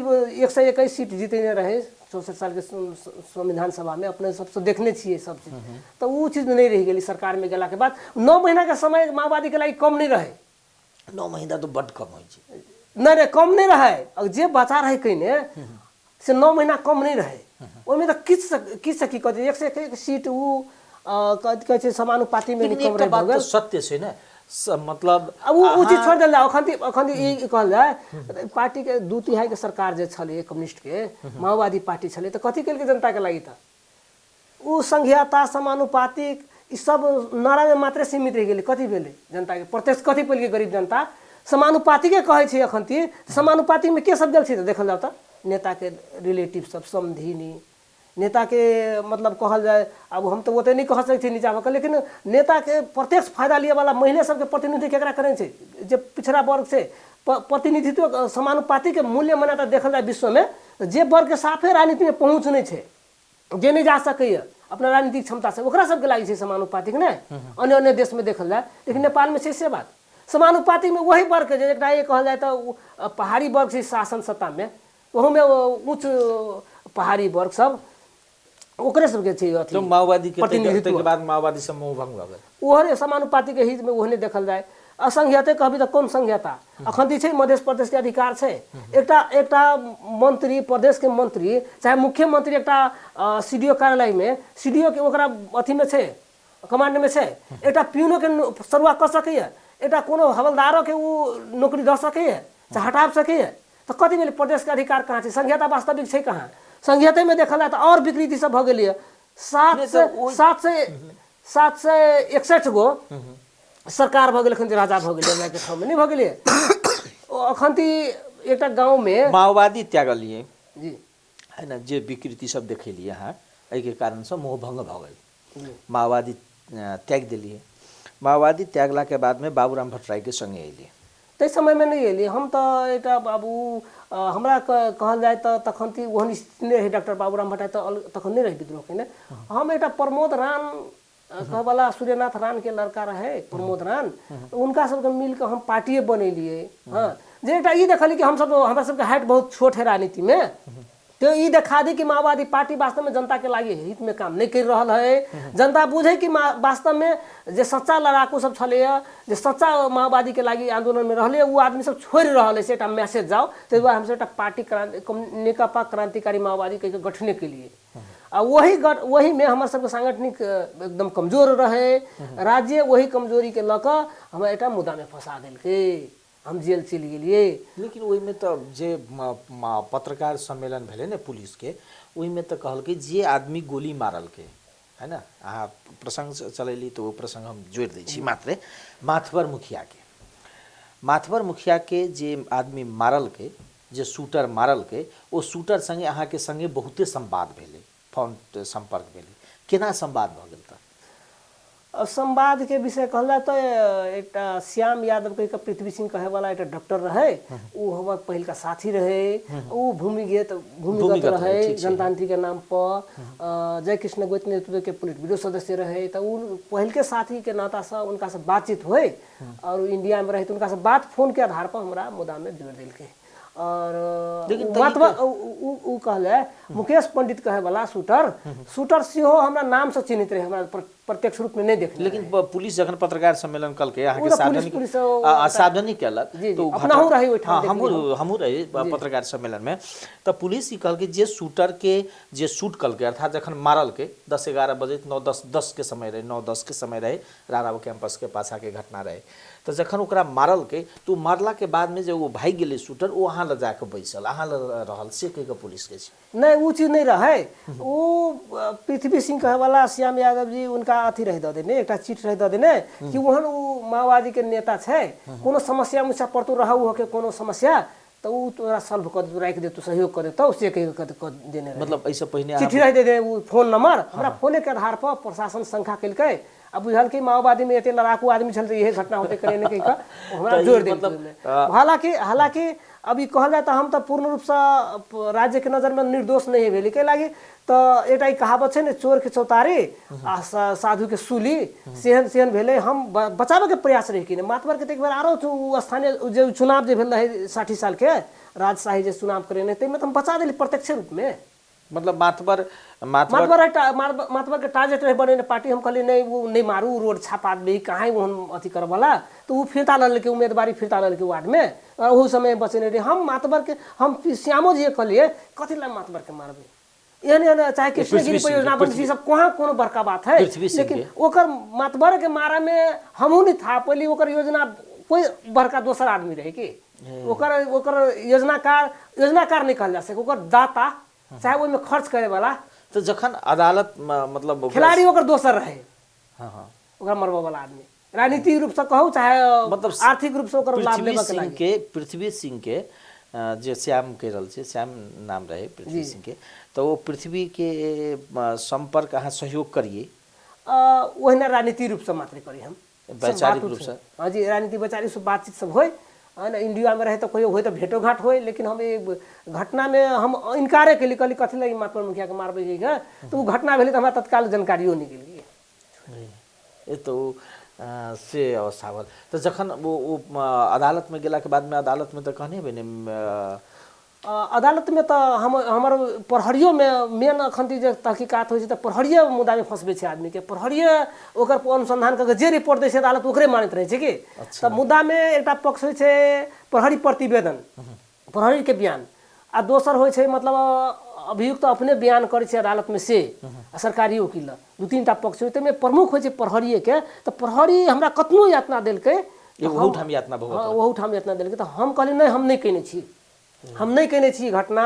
121 सीट जीतने रहे 64 साल के संविधान सभा में अपने सबसे देखने छिए सब चीज तो वो चीज नहीं रह गई सरकार में गेला के बाद 9 महीना के समय माओवादी के लिए कम नहीं रहे 9 महीना तो बड़ कम हो नहीं कम नहीं रहे जे बचा रहे कहीं से 9 महीना कम नहीं रहे ओमे तो किछ की कहते 101 सीट वो कहै छै समानुपाती में कम रहे बात सत्य छै ना मतलब अब वो चीज छोड़ दिल अखन ई कहल जाए पार्टी के 2/3 के सरकार जे छले कम्युनिस्ट के माओवादी पार्टी छले तो कथी केल के जनता के लगी था वो संघीयता समानुपातिक ई सब नारा में मात्र सीमित रह गेलै कथी भेलै जनता के प्रत्यक्ष कथी पेल के गरीब जनता समानुपातिक के कहै छै अखन ती समानुपातिक में के सब गेल छै देखल जाओ तो नेता के रिलेटिव सब समधिनी नेता के मतलब कहल जाए अब हम तो वो नहीं कह सकते नीचा होकर लेकिन नेता के प्रत्यक्ष फायदा लिए वाला महिला सबके प्रतिनिधि केकरा करें छे जे पिछड़ा वर्ग से प्रतिनिधित्व समानुपाती के मूल्य मान्यता देखल जाए विश्व में जे वर्ग के साफे राजनीति में पहुँच नहीं है जे नहीं जा सके अपना राजनीतिक क्षमता से ओकरा सबके लागी है समानुपातिक ने अन्य देश में देखल जाए लेकिन नेपाल में से बात समानुपातिक में वही वर्ग के जेकरा ये कहल जाए तो पहाड़ी वर्ग से शासन सत्ता में वहू में उच्च पहाड़ी वर्ग सब ओकरे सबके चाहिए तो माओवादी के प्रतिनिधित्व के बाद माओवादी समूह भंग भ गेल ओहरे समानुपाती के हित में ओहने देखल जाए असंघीयते कहबी त कोन संघीयता अखन छै मध्य प्रदेश के अधिकार छै एकटा मंत्री प्रदेश के मंत्री चाहे मुख्यमंत्री एकटा सीडीओ कार्यालय में सीडीओ के ओकरा अथी में छै कमांड में छै एकटा पीओनो के सरुआ कर सकैए एकटा कोनो हवलदारो के उ नौकरी द सकैए चाहे हटा सकैए तो कथी भेलै प्रदेश के अधिकार कहाँ छै संघीयता वास्तविक छै कहाँ संघीयते में देखल जाए तो और विकृति सब भ गेलै 761 गो सरकार भ गेल अखन राजा भ गेलै हमरा के ठाउँ में नहीं भ गेलै अखन एकटा गांव में माओवादी त्यागलिए जी है ना जे विकृति सब देखेलिए अहाँ एहि के कारण से मोहभंग भ गेल माओवादी त्याग दिलिए माओवादी त्यागला के बाद में बाबूराम भट्टराई के संगे अलिए तै समय में नहीं अलिए हम तो एकटा बाबू हमरा कहल जाए तो तखन ओहन स्थिति नहीं रहे डॉक्टर बाबूराम भट्टराई तो तखन नहीं रहे विद्रोह के ने हम एकटा प्रमोद रान कहवाला सूर्यनाथ रान के लड़का रहे प्रमोद रान उनका सबके मिल के हम पार्टी बनेलिए हाँ जे एकटा ई देखली कि हम सब हमरा सबके हाइट बहुत छोट है राजनीति में तो ई देखा दी कि माओवादी पार्टी वास्तव में जनता के लागी हित में काम नहीं कर रहा है जनता बुझे कि वास्तव में जे सच्चा लड़ाकू सब छले जे सच्चा माओवादी के लागी आंदोलन में रहले वो आदमी सब छोड़ रहा है से मैसेज जाओ तो हमसे एक पार्टी नेकपा क्रांतिकारी माओवादी के गठने के लिए वही में हमारे सबके सांगठनिक एकदम कमजोर रहे राज्य वही कमजोरी के लक हम एक मुद्दा में फंसा दिल के हम जेल चलि गेलिए लेकिन ओहि में तो जे पत्रकार सम्मेलन भेले ने पुलिस के ओहि में तो कहल कि जे आदमी गोली मारल के है ना अहाँ प्रसंग चलेली तो वो प्रसंग हम जोड़ दै छी मात्र माथवर मुखिया के जे आदमी मारल के जे शूटर मारल के वो शूटर संगे अहाँ के संगे बहुते संवाद भेले फोन संपर्क भेले केना संवाद भ गेल त संवाद के विषय कहला तो एक श्याम यादव के पृथ्वी सिंह कहे वाला एक डॉक्टर रहे वो हमार पहल का साथी रहे वो भूमिगत रहे जनतांत्रिक के नाम पर जय कृष्ण गोयत नेतृत्व के पोलिट ब्यूरो सदस्य रहे तो वो पहल के साथी के नाता से उनका से बातचीत हुए और इंडिया में रहे तो उनका से बात फोन के आधार पर हमरा मुद्दा में जोड़ दिल के और कहले मुकेश पंडित कहे वाला शूटर सेहो हमरा नाम से चिन्हित रहे हमरा प्रत्यक्ष रूप में नहीं देख लेकिन पुलिस जखन पत्रकार सम्मेलन कल के अहाँ के सावधानी केलक तो अपनाहु रही ओइ ठाम हमहु रही पत्रकार सम्मेलन में तो पुलिस ई कहल के जे शूटर के जे शूट कल के अर्थात जखन मारल के 10-11 बजे 9-10 के समय रहे 9-10 के समय रहे राराव कैंपस के पाछा के घटना रहे तो जखन ओकरा मारल के तो मारला के बाद में जो वो भाग गेले शूटर वो अहाँ ल जाके बैसल अहाँ ल रहल से कह के पुलिस के नहीं वो चीज नहीं रहे वो पृथ्वी सिंह कहे वाला श्याम यादव जी उनका अथी रह द देने एक चिट रह द देने कि वहन वो माओवादी के नेता है कोनो समस्या मुझसे पड़तो रहू हो के कोनो समस्या तो वो तोरा सॉल्व कर दे राख दे तो सहयोग कर दे तो उसे कह देने मतलब ऐसे पहले चिट्ठी रह दे वो फोन नंबर हमरा फोने के आधार पर प्रशासन संख्या केलकै अब बुझल कि माओवादी में एते लड़ाकू आदमी छल यही घटना होते करे ने कह हमरा जोड़ दे हालांकि अभी कहल जाए तो हम तो पूर्ण रूप से राज्य के नजर में निर्दोष नहीं भेली के लागी तो एटा कहावत है ने चोर के चौतारी आ साधु के सूली सेहन भेले हम बचावे के प्रयास रही कि मातबर के एक बार आरो स्थानीय जो चुनाव जो भेल रहे 60 साल के राजशाही जो चुनाव करे ने ते में हम बचा देली प्रत्यक्ष रूप में मतलब मातबर के टारगेट रहे बने पार्टी हम कहली नहीं वो नहीं मारू रोड छापा दे कहाँ वो अथी कर वाला तो वो फिरता लल के उम्मीदवारी फिरता लल के वार्ड में और वो समय बचने रहे हम मातबर के हम श्यामो जी कहलिए कथी ला मातबर के मारबे यानी चाहे कृष्णगिरी परियोजना बन सब कहाँ कोनो बड़का बात है लेकिन ओकर मातबर के मारा में हमहू नहीं था पहले ओकर योजना कोई बड़का दोसर आदमी रहे कि ओकर योजनाकार नहीं कहल जा सके ओकर दाता चाहे वो में खर्च करे वाला तो जखन अदालत मतलब खिलाड़ी ओकर दोसर रहे ओकर मरबा वाला आदमी राजनीतिक रूप से कहू चाहे मतलब आर्थिक रूप से ओकर लाभ लेबा के लागी पृथ्वी सिंह के जे श्याम केरल से श्याम नाम रहे पृथ्वी सिंह के तो वो पृथ्वी के संपर्क अहाँ सहयोग करिए ओहिना राजनीतिक रूप से मात्र करी हम वैचारिक रूप से हाँ जी राजनीति वैचारिक से बातचीत सब होय ना इंडिया में रहे तो कोई हो तो भेटो घाट हो लेकिन हम घटना में हम इनकारे के लिए कहली कथी लगी महात्मा मुखिया के मारबे गई तो वो घटना भेले तो हमारा तत्काल जानकारियों नहीं गेलिए ये तो से अवस्था भल तो जखन वो अदालत में गेला के बाद में अदालत में तो कहने बने अदालत में तो हमार प्रहरियो में मेन अखन जो तहकीकात हो प्रहरिये मुद्दा में फंसबे छै आदमी के प्रहरिये ओकर अनुसंधान करके जे रिपोर्ट दै छै अदालत ओकरे मानैत रहे छै कि तऽ मुद्दा में एकटा पक्ष होइ छै प्रहरी प्रतिवेदन प्रहरी के बयान आ दोसर होइ छै मतलब अभियुक्त अपने बयान करे छै अदालत में से सरकारी वकील दू तीन टा पक्ष होइ तैमे प्रमुख होइ छै प्रहरिये के तऽ प्रहरी हमरा कतनो यातना देलकै ओहूठाम यातना बहुत ओहूठाम यातना देलकै तऽ हम कहलियै नहीं हम नहीं कयने छी हम नहीं कयने छी घटना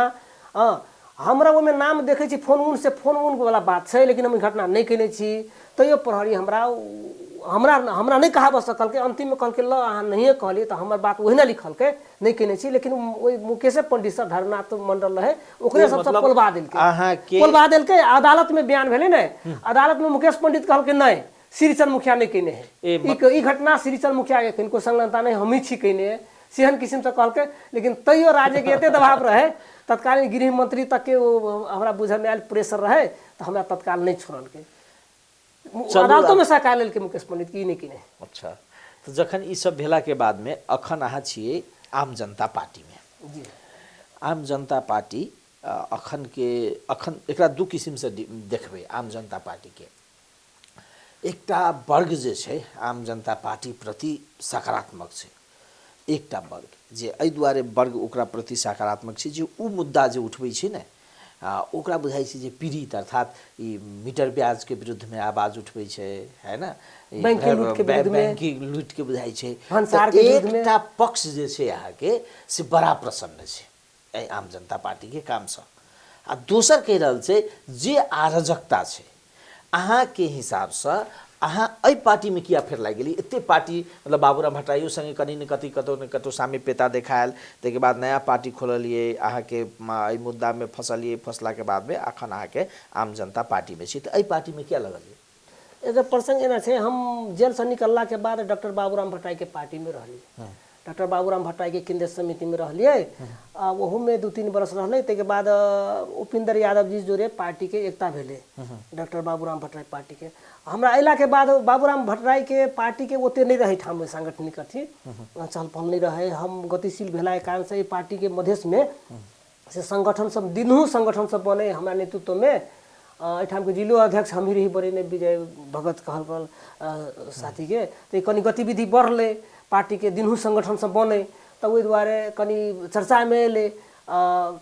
हमरा ओहिमे नाम देखै छी फोन उन से फोन उन वाला बात छै लेकिन हम घटना नहीं कयने छी तैयो प्रहरी हमरा हमरा नहीं कहाबऽ सकलकै अंतिम में कहलकै ल अहाँ नहिए कहलिए तऽ हमर बात ओहिना लिखलकै नहीं कयने छी लेकिन ओहि मुकेशे पंडित सर धरनाथ मंडल रहे ओकरे सबसे पोलबा देलकै अदालत में बयान भेलै ने अदालत में मुकेश पंडित कहलकै नहीं श्रीचंद मुखिया नहीं कयने है ई घटना श्रीचंद मुखिया के किनको संलग्नता नहीं हम ही छी कयने है सेहन किस्म से कहलकै लेकिन तैयो राज्य के एते दबाव रहे तत्कालीन गृह मंत्री तक के हमरा बुझे में आयल प्रेशर रहे तो हमरा तत्काल नहीं छोड़लकै अदालतों में सहकार लेलकै मुकेश पंडित की नहीं किने। अच्छा तो जखन ई सब भेला के बाद में अखन अहाँ छियै आम जनता पार्टी में जी आम जनता पार्टी अखन एकरा दू किस्म से देखबै आम जनता पार्टी के एकटा वर्ग जे छै आम जनता पार्टी प्रति सकारात्मक छै एकटा वर्ग जे एहि दुआरे वर्ग ओकरा प्रति सकारात्मक छै जे उ मुद्दा जे उठबै छै ने ओकरा बुझाइ छै जे पीड़ित अर्थात ई मीटर ब्याज के विरुद्ध में आवाज उठबै छै है ना बैंक लूट के बुझाइ छै एकटा पक्ष जे छै अहाँ के से बड़ा प्रसन्न छै आम जनता पार्टी के काम से आ दोसर कहि रहल छै जे अराजकता छै अहाँ के हिसाब से अहाँ एहि पार्टी में किया फेर लागि गेली एते पार्टी मतलब बाबूराम भट्टराइयो संगे कनी न कति कतौ न कतौ सामीप्यता देखायल ताहि के बाद नया पार्टी खोललिए अहाँ के एहि मुद्दा में फंसलिए फंसला के बाद में अखन अहाँ के आम जनता पार्टी में छी तो एहि पार्टी में किया लगल एकर प्रसंग एना छै हम जेल से निकलला के बाद डॉक्टर बाबूराम भट्टराई के पार्टी में रहलिए डॉक्टर बाबूराम भट्टराई के केंद्रीय समिति में रहलिए वहू में 2-3 बरस रहले ताहि के बाद उपेंद्र यादव जी जोरे पार्टी के एकता भेले डॉक्टर बाबूराम भट्टराई पार्टी के हमरा अयला के बाद बाबूराम भट्टराई के पार्टी के ओते नहीं रहे ठाम सांगठनिक अथी चहल पहल नहीं रहे हम गतिशील भेला के कारण से पार्टी के मधेश में से संगठन सब दिनहु संगठन सब बने हमरा नेतृत्व में एठाम के जिलो अध्यक्ष हम ही रही बड़े ने विजय भगत कहल साथी के तो कनी गतिविधि बढ़ले पार्टी के दिनहु संगठन सब बने तो वही द्वारे कनी चर्चा में अले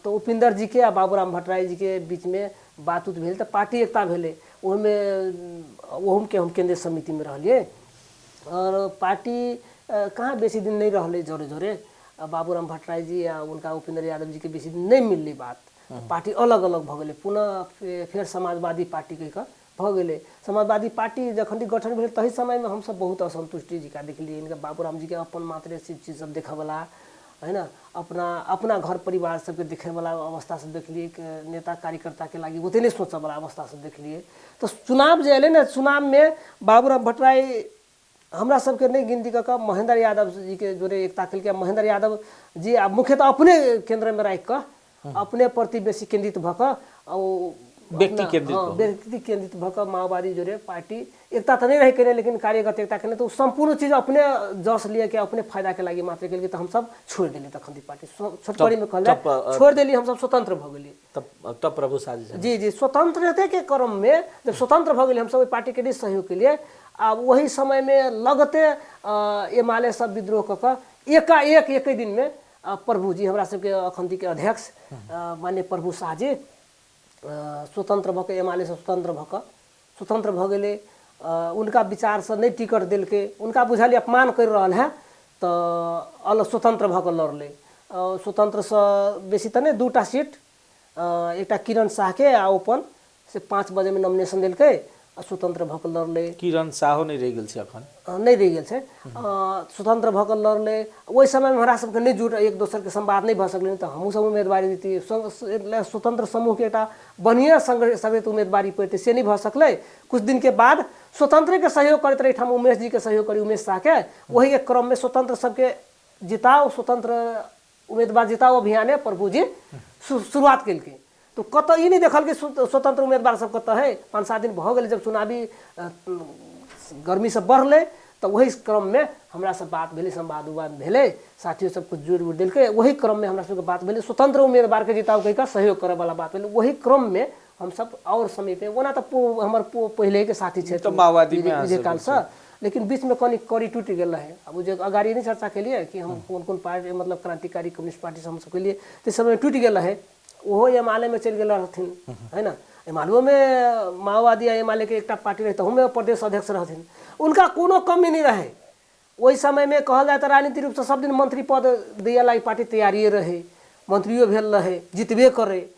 तो उपेंद्र जी के आ बाबूराम भट्टराई जी के बीच में बात उत भेल तो पार्टी एकता भेले ओहम के हम केंद्रीय समिति में रहलिए और पार्टी कहाँ बेसी दिन नहीं रहले जोरे जोरे बाबूराम भट्टराई जी या उनका उपेंद्र यादव जी के बेसी दिन नहीं मिलली बात पार्टी अलग अलग भ गेलै पुनः फिर समाजवादी पार्टी के भ गेलै समाजवादी पार्टी जखन गठन भेल तही समय में हम सब बहुत असंतुष्टि जी का देखलिए इनका बाबूराम जी के अपन मात्रे चीज सब देखे वाला है ना अपना घर परिवार सबके देखे वाला अवस्था सब देखलिए नेता कार्यकर्ता के लागी ओते नहीं सोचे वाला अवस्था सब देखलिए तो चुनाव जे अले ना चुनाव में बाबूराम भट्टराई हमरा सबके नहीं गिनती कऽ महेंद्र यादव जी के जोरे एकता केलकै महेंद्र यादव जी मुख्यतः अपने केंद्र में राखि कऽ अपने प्रति बेसी केंद्रित भ कऽ व्यक्ति केंद्रित भ कऽ माओवादी जोरे पार्टी एकता तो नहीं रह के लेकिन कार्यगत एकता के तो संपूर्ण चीज अपने जस लिए के अपने फायदा के लागी मात्र के तो हम सब छोड़ दिली तखन पार्टी छोटकड़ी में कहले छोड़ दिली हम सब स्वतंत्र भ गेली तब प्रभु शाह जी स्वतंत्रता के क्रम में जब स्वतंत्र भ गेली हम सब पार्टी के सहयोग के लिए अब वही समय में लगते एमाले सब विद्रोह कऽ एकाएक एक दिन में प्रभु जी हमरा सबके अखन के अध्यक्ष माननीय प्रभु शाह जी स्वतंत्र भऽ एमाले से स्वतंत्र भ गेले उनका विचार से नहीं टिकट दिलके उनका बुझाली अपमान कर रहा है तो अलग स्वतंत्र भऽ कऽ लड़ले स्वतंत्र से बेसी तो नहीं 2टा सीट एकटा किरण शाह के आ ओपन से 5 बजे में नॉमिनेशन दिलके स्वतंत्र भऽ कऽ लड़ले किरण साहो नहीं रह गेल छै अखन नहीं रह गेल छै स्वतंत्र भऽ कऽ लड़ले ओहि समय में हमरा सबके नहीं जुट एक दोसर के संवाद नहीं भऽ सकलै तो हमहूँ सब उम्मीदवारी दी स्वतंत्र समूह के एक बढ़िया संगठित उम्मीदवारी पड़ते से नहीं भऽ सकलै कुछ दिन के बाद स्वतंत्र के सहयोग करते रहे ठाम उमेश जी के सहयोग करी उमेश शाह के वही एक क्रम में स्वतंत्र सबके जिताओ स्वतंत्र उम्मीदवार जिताओ अभियान प्रभु जी शुरुआत केलकै तो कत ई नहीं देखल कि स्वतंत्र उम्मीदवार सब कत है 5-7 दिन भ गेलै जब चुनावी गर्मी से बढ़ले तो वही क्रम में हमरा सब बात भेलै, संवाद उवाद भेलै, साथियों सब कुछ जोड़ देलकै। वही क्रम में हमरा सबके बात भेलै, स्वतंत्र उम्मीदवार के जिताव कहि कऽ सहयोग करे वाला बात भेलै। वही क्रम में हम सब और समय पे ओना तो हमर पहले के साथी छे तो माओवादी में विजयकांत सर, लेकिन बीच में कनी कड़ी टूट गेल है। अब जो अगाड़ी नहीं चर्चा के लिए कि हम कौन कौन पार्टी मतलब क्रांतिकारी कम्युनिस्ट पार्टी से हम सब के लिए तो समय टूट गेल है। वो एमाले में चल गेल रहथिन, है ना। एमाले में माओवादी एमाले के एक पार्टी रहे, हमें प्रदेश अध्यक्ष रहथिन, उनका कोनो कमी नहीं रहे। वही समय में कहल जाए तो राजनीतिक रूप से सब दिन मंत्री पद दिया ला पार्टी तैयारिए रहे, मंत्रियों भेल रहे, जितबे करे।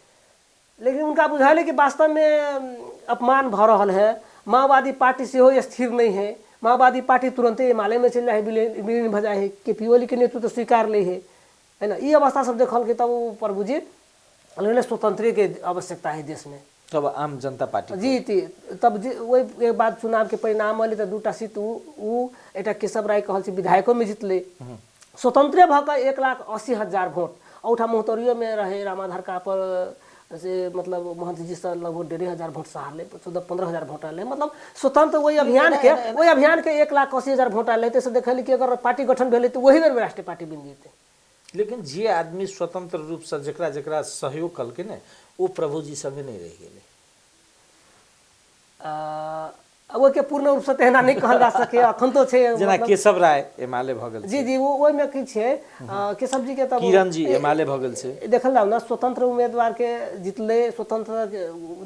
लेकिन उनका बुझाइले कि वास्तव में अपमान भ रहल है, माओवादी पार्टी से हो स्थिर नहीं है, माओवादी पार्टी तुरंत एमाले में चल जाए, विलीन भ जाए है, केपी ओली के नेतृत्व स्वीकार ले है ना। ये अवस्था सब देखल के तब प्रभु जी स्वतंत्र के आवश्यकता है देश में। तब आम जनता पार्टी जी तब वही एक बात चुनाव के परिणाम अल तो 2टा सीट एक केशव राय कहल से विधायकों में जीतले, स्वतंत्र भ के 1,80,000 वोट। औठा मोहतरियो में रहे रामाधार पर से मतलब महंत जी से लगभग 1,500 वोट से हारले, 14-15,000 वोट आए। मतलब स्वतंत्र वही अभियान के 1,80,000 वोट आए तो देखल कि अगर पार्टी गठन भेले तो वही बेर में राष्ट्रीय पार्टी बन जेते। लेकिन जे आदमी स्वतंत्र रूप से जकरा सहयोग कल के ने वो प्रभु जी संगे नहीं रह गेले। अब के पूर्ण रूप से तेहना नहीं कहल जा सके, अखन तो छे जेना केशव राय एमाले भगल जी वो ओय में की छे केशव जी के तब किरण जी एमाले भगल से देखल जाऊ ना स्वतंत्र उम्मीदवार के जितले, स्वतंत्र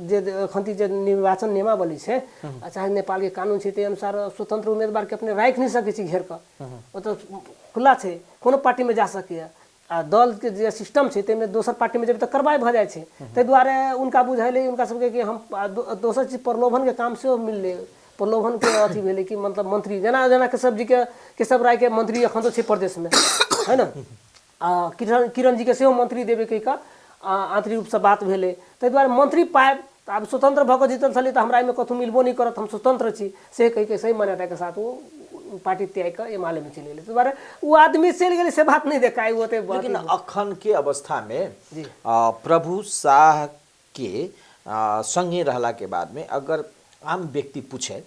जे अखन जे निर्वाचन नियमावली छे चाहे नेपाल के कानून छे ते अनुसार स्वतंत्र उम्मीदवार के अपने राख नहीं सके छी घेर के, वो तो खुला छे, कोनो पार्टी में जा सके। आ दल के जे सिस्टम छे ते में दोसर पार्टी में जब तक करवाए भ जाए छे ते द्वारे उनका बुझाइले उनका सबके कि हम दोसर चीज प्रलोभन के काम से मिलले, प्रलोभन के अथी भेले कि मतलब मंत्री जना केशव जी के केशव राय के मंत्री अखन तो छे प्रदेश में, है ना। किरण जी के सेहो मंत्री देवे के का आंतरिक रूप से बात भेले, ते द्वारे मंत्री पाए। अब स्वतंत्र भऽ कऽ जीतल छली तो हमरा में कथु मिलबो नहीं करत, हम स्वतंत्र छी से कहि के सही मान्यता के साथ वो पार्टी त्याग कर एमाले में चले गए। बारे वो आदमी चल गए से बात नहीं देखाई होते। लेकिन अखन के अवस्था में प्रभु शाह के संगे रहला के बाद में अगर आम व्यक्ति पूछे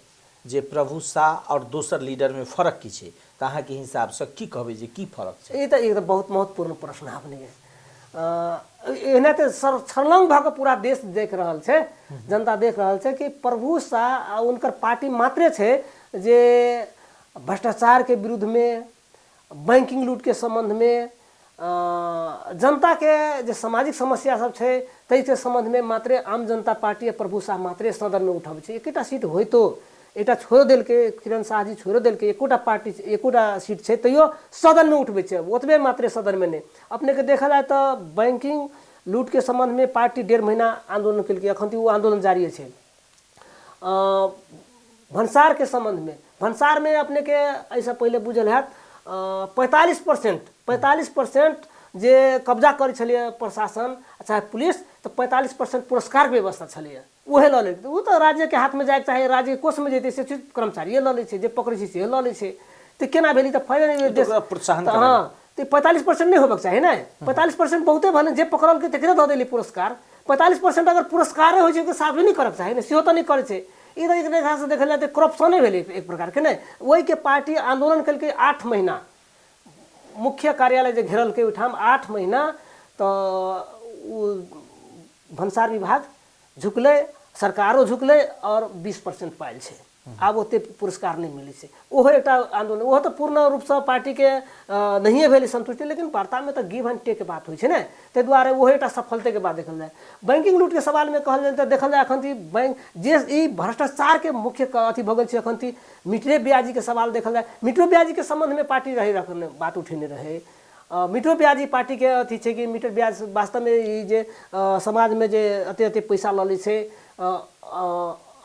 जे प्रभु शाह और दोसर लीडर में फर्क की छे तो अहाँ के हिसाब से की कहबे जे की फर्क छे? ये तो एक बहुत महत्वपूर्ण प्रश्न आपने एहने तो छलंग भऽ कऽ पूरा देश देख रहल छे, जनता देख रहल छे कि प्रभु शाह आ उनकर पार्टी मात्रे छे जे भ्रष्टाचार के विरुद्ध में, बैंकिंग लूट के संबंध में, जनता के जो सामाजिक समस्या सब छे तै के संबंध में मात्रे आम जनता पार्टी प्रभु शाह मात्रे सदन में उठाबै छे। एकेटा सीट होय तो एटा छोड़ देल के किरण शाह जी छोड़ देल के एकोटा पार्टी एकोटा सीट छे तैयो सदन में उठबै छे, ओतबे मात्रे सदन में नहीं। अपने के देखा जाए तो बैंकिंग लूट के संबंध में पार्टी 1.5 महीना आंदोलन केलकै, अखन वो आंदोलन जारी छे। भंसार के संबंध में, भंसार में अपने के ऐसा पहले बुझल है 45% जे कब्जा करे छलिए प्रशासन चाहे पुलिस तो 45% पुरस्कार व्यवस्था छलिए वहे ल ले। वो तो राज्य के हाथ में जाए चाहे राज्य के कोष में जेते से कर्मचारी ल ले छे, जे पकड़े छे से ल ले छे। तो केना भेली तो फायदा नहीं देश प्रोत्साहन। हाँ तो 45% नहीं होबक चाहिए ना, 45% बहुते भने जे पकड़ल के तकरे द देली पुरस्कार। 45% अगर पुरस्कार हो छे के साथ भी नहीं करक चाहिए ना, सेहो तो नहीं करे छे। ई तो एक रेखा से देखल जाए तो करप्शन भेले एक प्रकार के। नहीं वही के पार्टी आंदोलन कल के 8 महीना मुख्य कार्यालय जो घेरल के उठाम 8 महीना तो भंसार विभाग झुकले, सरकारों झुकले और 20% पायल छे। आब ओते पुरस्कार नहीं मिले छे। ओहो एक आंदोलन, वो तो पूर्ण रूप से पार्टी के नहीं भेली संतुष्टि, लेकिन वार्ता में तो गिव एंड टेक के बात हुई छे ना, ते द्वारे वो एक सफलता के बाद देखल जाए। बैंकिंग लूट के सवाल में कहल जाए तो देखल जाए अखन बैंक जे ई भ्रष्टाचार के मुख्य अथी भगल छे। अखन मिट्रे ब्याजी के सवाल देखल जाए, मिट्रे ब्याजी के संबंध में पार्टी रही रखने बात उठेने रहे। मिट्रो ब्याजी पार्टी के अथी छे कि मिट्रो ब्याज वास्तव में ई जे समाज में जे अते अते पैसा ल लै छे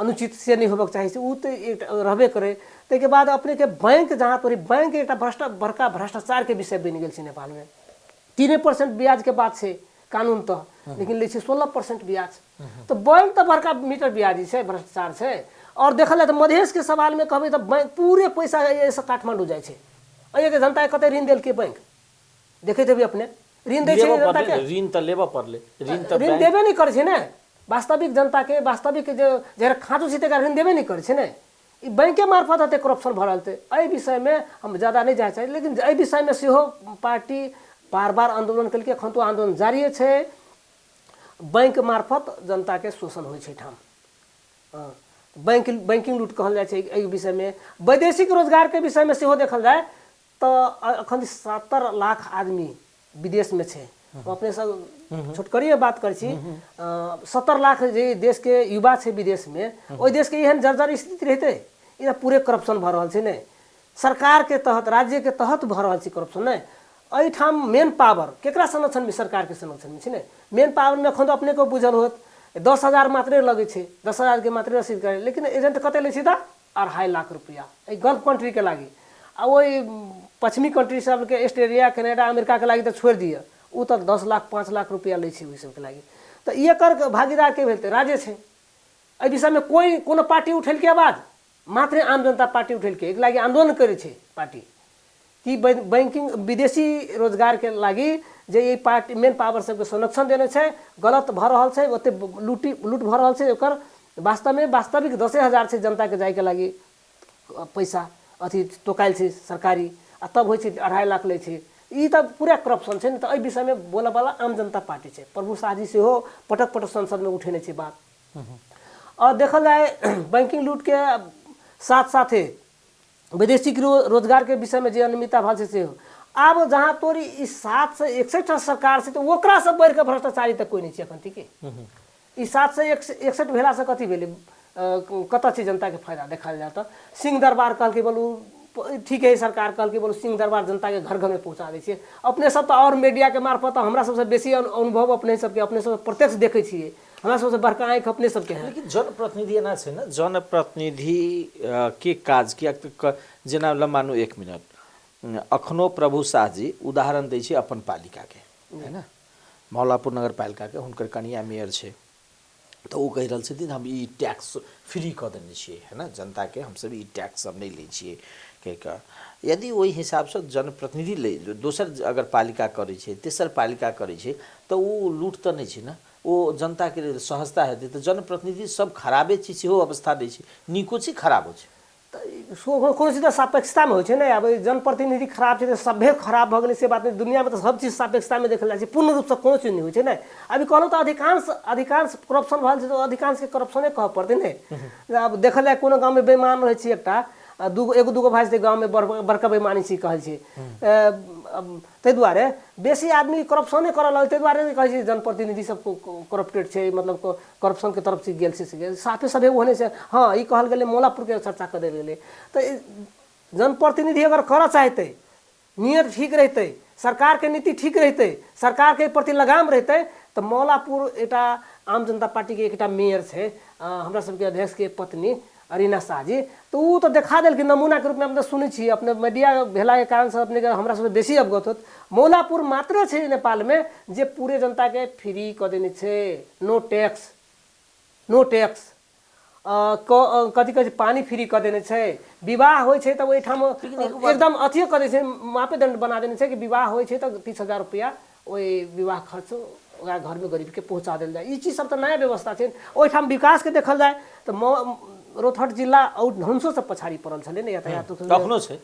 अनुचित से नहीं होबक चाहिए, वो तो एक रहबे करे। ते बाद अपने के बैंक जहाँ पर बैंक एक बड़का भ्रष्टाचार के विषय बन गए नेपाल में। 3% ब्याज के बात से कानून तो, लेकिन ले 16% ब्याज। तो बैंक तो बड़का मीटर ब्याजी से भ्रष्टाचार से। और देखल जाए तो मधेश के सवाल में कहबे तो बैंक पूरे पैसा ऐसा काठमांडू जाए छे। के जनता कते ऋण देल के बैंक देखे थे भी अपने ऋण दे छे, जनता के ऋण तो लेबा पड़ले, ऋण देबे नहीं करे छे ना। वास्तविक जनता के वास्तविक जो जरा खाँचो छी तेकरा ऋण देबे नहीं करे छे ने। ई बैंके मार्फत एते करप्शन भऽ रहल छै। एहि विषयमे हम ज़्यादा नहीं जाय चाही, लेकिन एहि विषयमे सेहो पार्टी बार बार आंदोलन केलकै, एखन तो आंदोलन जारी छै। बैंक मार्फत जनता के शोषण होइ छै ठाम, बैंकिंग लूट कहल जाइ छै। एहि विषयमे वैदेशिक रोजगार के विषयमे सेहो देखल जाय तऽ अखन 70 लाख आदमी विदेश में छै। अपने सब छोटकरिए बात करै छी, 70 लाख जे देश के युवा छै विदेश में, ओहि देश के एहन जर्जर स्थिति रहते, ई पूरे करप्शन भऽ रहल छै ने, सरकार के तहत राज्य के तहत भऽ रहल छै करप्शन ने। एहिठाम मेन पावर केकरा संरक्षण में, सरकार के संरक्षण में छै ने। मेन पावर में एखन अपने को बुझल होत 10,000 मात्रे लगे छै, 10,000 के मात्रे रसीद करे, लेकिन एजेंट कते लै छै तऽ 2.5 लाख रुपया एहि गल्फ कंट्री के लागी। आ वही पश्चिमी कंट्री सब के ऑस्ट्रेलिया कनाडा अमेरिका के लागी तऽ छोड़ दिए, उ तऽ 10 लाख 5 लाख रुपया लै छै ओहि सबके लागी। तऽ एकर भागीदार के भेल तऽ राज्य छै। एहि विषयमे कोनो पार्टी उठेलकै आवाज, मात्रे आम जनता पार्टी उठेलकै, एक लागी आंदोलन करे छै पार्टी कि बैंकिंग विदेशी रोजगार के लागी जे ई पार्टी मेन पावर सबके संरक्षण देने छै, गलत भऽ रहल छै, ओते लूट भऽ रहल छै। ओकर वास्तविक 10,000 छै जनता के जाय के लागी पैसा अथी तोकायल छै सरकारी, आ तब होइ छै 2.5 लाख लै छै। ई तऽ पूरा करप्शन छै ने। तऽ एहि विषयमे बोलऽ वाला आम जनता पार्टी छै। प्रभु शाह जी सेहो पटक पटक संसद में उठेने छै बात। और देखल जाए बैंकिंग लूट के साथ साथे विदेशी रोजगार के विषय में जे अनियमितता भऽ छै से आब जहाँ तोरी ई 761 सरकार से, तो ओकरा से बढ़ के भ्रष्टाचारी तक कोई नहीं छै अखन, ठीक है। ई 761 भेला से कथी भेलै, कतऽ छै जनता के फायदा देखल जाए तऽ। सिंह दरबार कहल के बोलू ठीक है, सरकार कहल के बोलू सिंह दरबार जनता के घर घर में पहुँचा दै छियै। अपने सब तो और मीडिया के मार्फत हमरा सबसे बेसी अनुभव अपने सबके, अपने सब प्रत्यक्ष देखै छियै, हमरा सबसे बड़का आँखि अपने सबके है। लेकिन जनप्रतिनिधि एना छै ने, जनप्रतिनिधि के काज किया जेना ल मानू 1 मिनट अखनो प्रभु शाह जी उदाहरण दै छै अपन पालिका के, है ना, मौलापुर नगर पालिका के, हुनकर कनिया मेयर छै, तो वो कहि रहल छथिन हम ई टैक्स फ्री कऽ देने छियै, है ना, जनता के हमसब ई टैक्स सब नहीं लै छियै के। यदि ओहि हिसाब से जनप्रतिनिधि ले दोसर अगर पालिका करे छै, तेसर पालिका करे छै, तो वो लूट तऽ नहीं छै ना, वो जनता के लेल सहजता हेतै। तऽ जनप्रतिनिधि सब खराबे चीज सेहो अवस्था दै छै, नीको छै खराबो छै। कोनो चीज सापेक्षता में होइ छै ने। अब जनप्रतिनिधि खराब छै तऽ सभे खराब भऽ गेलै से बात नहीं। दुनिया में तो सब चीज सापेक्षता में देखल जाइ छै, पूर्ण रूप से कोनो चीज नहीं होइ छै ने। अभी कहलहुँ तऽ अधिकांश करप्शन भऽ छै, तऽ अधिकांश के करप्शने कहऽ पड़तै ने। अब देखल जाए कोनो गाँव में बेईमान रहै छै एकटा, एगो दूगो भाइ छै गाँव में बड़का बेईमानी छी कहल छै, ताहि दुआरे बेसी आदमी करप्शने करऽ लगल, ताहि दुआरे कहै छै जनप्रतिनिधि सब करप्टेड छै, मतलब करप्शन के तरफ से गेल छै। साफे सभे ओहने से हाँ ई कहल गेलै, मौलापुर के चर्चा कर देल गेलै। तऽ जनप्रतिनिधि अगर करऽ चाहतै, नियत ठीक रहतै, सरकार के नीति ठीक रहतै, सरकार के प्रति लगाम रहतै, तऽ मौलापुर एकटा आम जनता पार्टी के एकटा मेयर छै, हमरा सबके अध्यक्ष के पत्नी अरीना शाह जी, तो वो तो देखा देल कि नमूना के रूप में अपने सुनै छी, अपने मीडिया भेला के कारण से अपने के हमरा सब बेसी अवगत होत। मौलापुर मात्र छै नेपाल में जे पूरे जनता के फ्री कऽ देने छै, नो टैक्स कथी कहै छै पानी फ्री कऽ देने छै। विवाह होइ छै तऽ ओहिठाम एकदम अथियो कऽ दै छै, मापेदंड बना देने छै कि विवाह होइ छै तऽ 30,000 रुपया ओहि विवाह खर्च ओकरा घर में गरीब के पहुँचा देल जाए। ई चीज सब तऽ नया व्यवस्था छै। ओहिठाम विकास के देखल जाए तऽ रौतहट जिला और ढंगसो से पछाड़ी पड़ल छलै ने यातायात। अखनो छै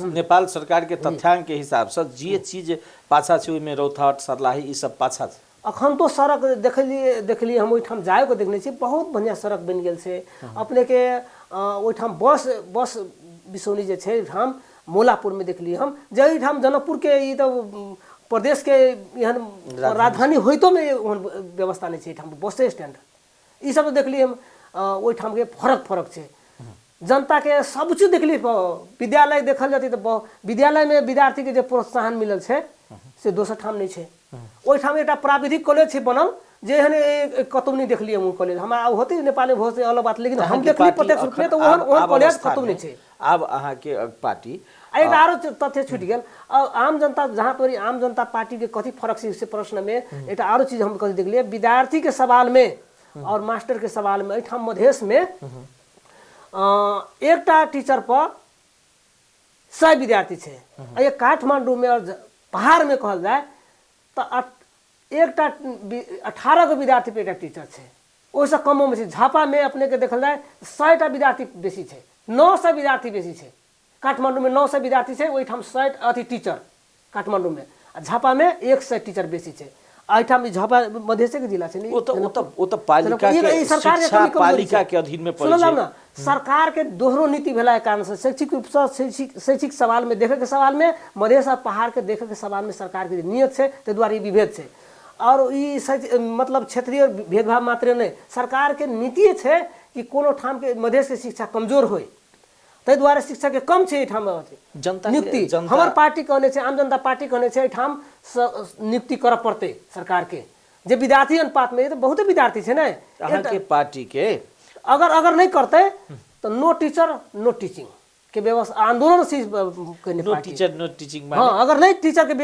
नेपाल सरकार के तथ्यांक के हिसाब से जे चीज पाछा छै, ओहिमे रौतहट सर्लाही ई सब पाछा छै। अखन तो सड़क देखलिए हम ओहिठाम जाए को देखने छी, बहुत बढ़िया सड़क बनि गेल छै। अपने के ओहिठाम बस बिसौनी जे छै ओहिठाम मौलापुर में देखलिए हम, जे ओहिठाम जनकपुर के ई तो प्रदेश के एहन राजधानी होइतो में ओहन व्यवस्था नहीं छै। एहिठाम बस स्टैंड ई सब देखलिए हम, ओहिठाम के फरक छै। जनता के सब चीज देखली, विद्यालय देखल जाती तो विद्यालय में विद्यार्थी के जो प्रोत्साहन मिलल छै से दोसर ठाम नहीं छै। ओहिठाम एकटा प्राविधिक कॉलेज छै बनल, जे एहन कतौ नहीं देखलिए हम कॉलेज। हमरा होते नेपाल में बहुत से अलग बात, लेकिन हम देखली प्रत्यक्ष रूप में तो ओहन कॉलेज कतौ नहीं छै। आब अहाँ के पार्टी एक आरो तथ्य छूट गेल, आम जनता जहाँ पर आम जनता पार्टी के कथी फर्क छै से प्रश्न में एक आरो चीज हम कथी देखलिए, विद्यार्थी के सवाल में और मास्टर के सवाल में एहिठाम मधेश में एकटा टीचर पर 100 विद्यार्थी छै। ये काठमांडू में और पहाड़ में कहल जाए तो एकटा 18 गो विद्यार्थी पे एकटा टीचर छै, ओहिसँ कमो में छै। झापा में अपने के देखल जाए 100टा विद्यार्थी बेसी छै, 900 विद्यार्थी बेसी छै काठमांडू में 900 विद्यार्थी छै ओहिठाम 60 अथी टीचर काठमांडू में झापा में 100 टीचर बेसी छै एहिठाम झापा मधेसी के जिला छै नि वो तो पालिका के शिक्षा पालिका के अधीन में पड़ै छै ना सरकार के दोहरो नीति भेला के कारण से शैक्षिक रूप से शैक्षिक सवाल में देखे के सवाल में मधेश और पहाड़ के देखे के सवाल में सरकार के नियत छै ते द्वारा विभेद छै और ई मतलब क्षेत्रीय भेदभाव मात्र नहीं सरकार के नीति छै कि कोनो ठाम के मधेश के शिक्षा कमजोर होय तै द्वारा शिक्षा के कम छै ठाम जनता नियुक्ति हमर पार्टी कहने छै आम जनता पार्टी कहने छै ठाम नियुक्ति करऽ पड़तै सरकार के जे विद्यार्थी अनुपात में तो बहुत विद्यार्थी छै ने अहाँ के पार्टी के अगर नहीं करते तो नो टीचर नो टीचिंग के व्यवस्था आंदोलन से नो टीचर नो टीचिंग हाँ अगर नहीं टीचर के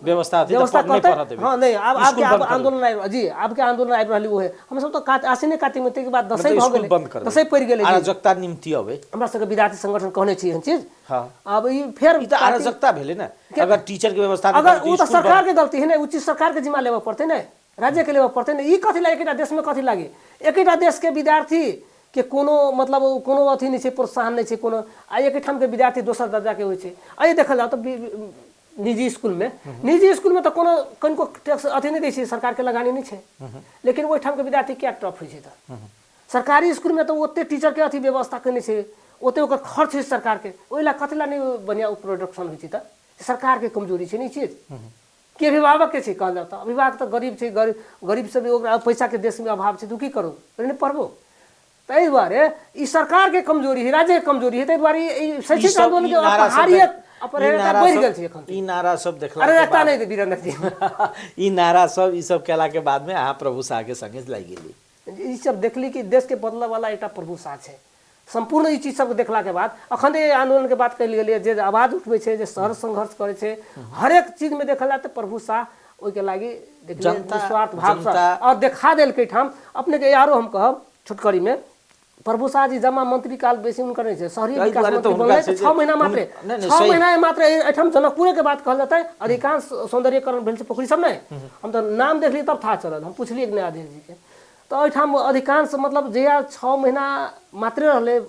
व्यवस्था करते हाँ नहीं अब आपके आंदोलन जी आपके आंदोलन आबि रहली वो है हम सब तो आसिने कातिक में के बाद 10 भ गेलै 10 पड़ि गेलै अराजकता निम्ति अबे हमरा सबके विद्यार्थी संगठन कहने छी एहन चीज हां अब ई फेर ई त अराजकता भेलै ना अगर टीचर के व्यवस्था अगर वो तो सरकार के गलती है ना उचित सरकार के जिम्मा लेबे पड़ते ना राज्य के लेबे पड़ते ना ई कथि लागे एकटा देश में कथि लागे एकटा देश के विद्यार्थी के कोनो मतलब कोनो अथी नहीं छै प्रोत्साहन नहीं छै कोनो आ एक ठाम के विद्यार्थी दोसर दर्जा के होइ छै आइ देखल जाओ तो निजी स्कूल में तो कोनो कनको टैक्स अथी नहीं दै छै सरकार के लगानी नहीं छै लेकिन ओहि ठाम के विद्यार्थी क्या टफ होइ छै त सरकारी स्कूल में तो ओते टीचर के अथी व्यवस्था करने छै ओते ओकर खर्च छै सरकार के ओइला कथला नहीं बढ़िया प्रोडक्शन होइ छै त सरकार के कमजोरी छै नहीं चीज के अभिभावक के छै कहल जाता अभिभावक तो गरीब छै गरीब से भी ओकरा पैसा के देश में अभाव छै तो की करू नहीं पढ़बो तै दुआरे ई सरकार के कमजोरी है राज्य के कमजोरी है तै दुआरे शैक्षिक आंदोलन के अपहारियत अपराधता बढ़ि गेल छै एखन ई नारा सब देखला अरे रहता नहीं वीरेंद्र जी ई नारा सब ई सब केला के बाद में अहाँ प्रभु शाह के संगे लागि गेली ई सब देखली कि देश के बदले वाला एकटा प्रभु शाह छै संपूर्ण ई चीज सब देखला के बाद अखन ये आंदोलन के बात कर लिए जे आवाज उठबै छै जे शहर संघर्ष करे छै हर एक चीज में देखल जाए तो प्रभु शाह ओइ के लागी देखलिए निस्वार्थ भाव से और देखा देल के ठाम अपने के यारो हम कहब छोटकरी में प्रभु शाह जी जमा मंत्री काल बेसी उनकर नहीं है शहरी विकास मंत्री बनले 6 महीना मात्र 6 महीना मात्र एठम जनकपुर के बात कहल जाता अधिकांश सौंदर्यकरण भेल छै पोखरी सब नहीं हम तो नाम देखली तब था चलल हम पूछलिए न्यायाधीश जी के तो एठम अधिकांश मतलब जया 6 महीना मात्र रहले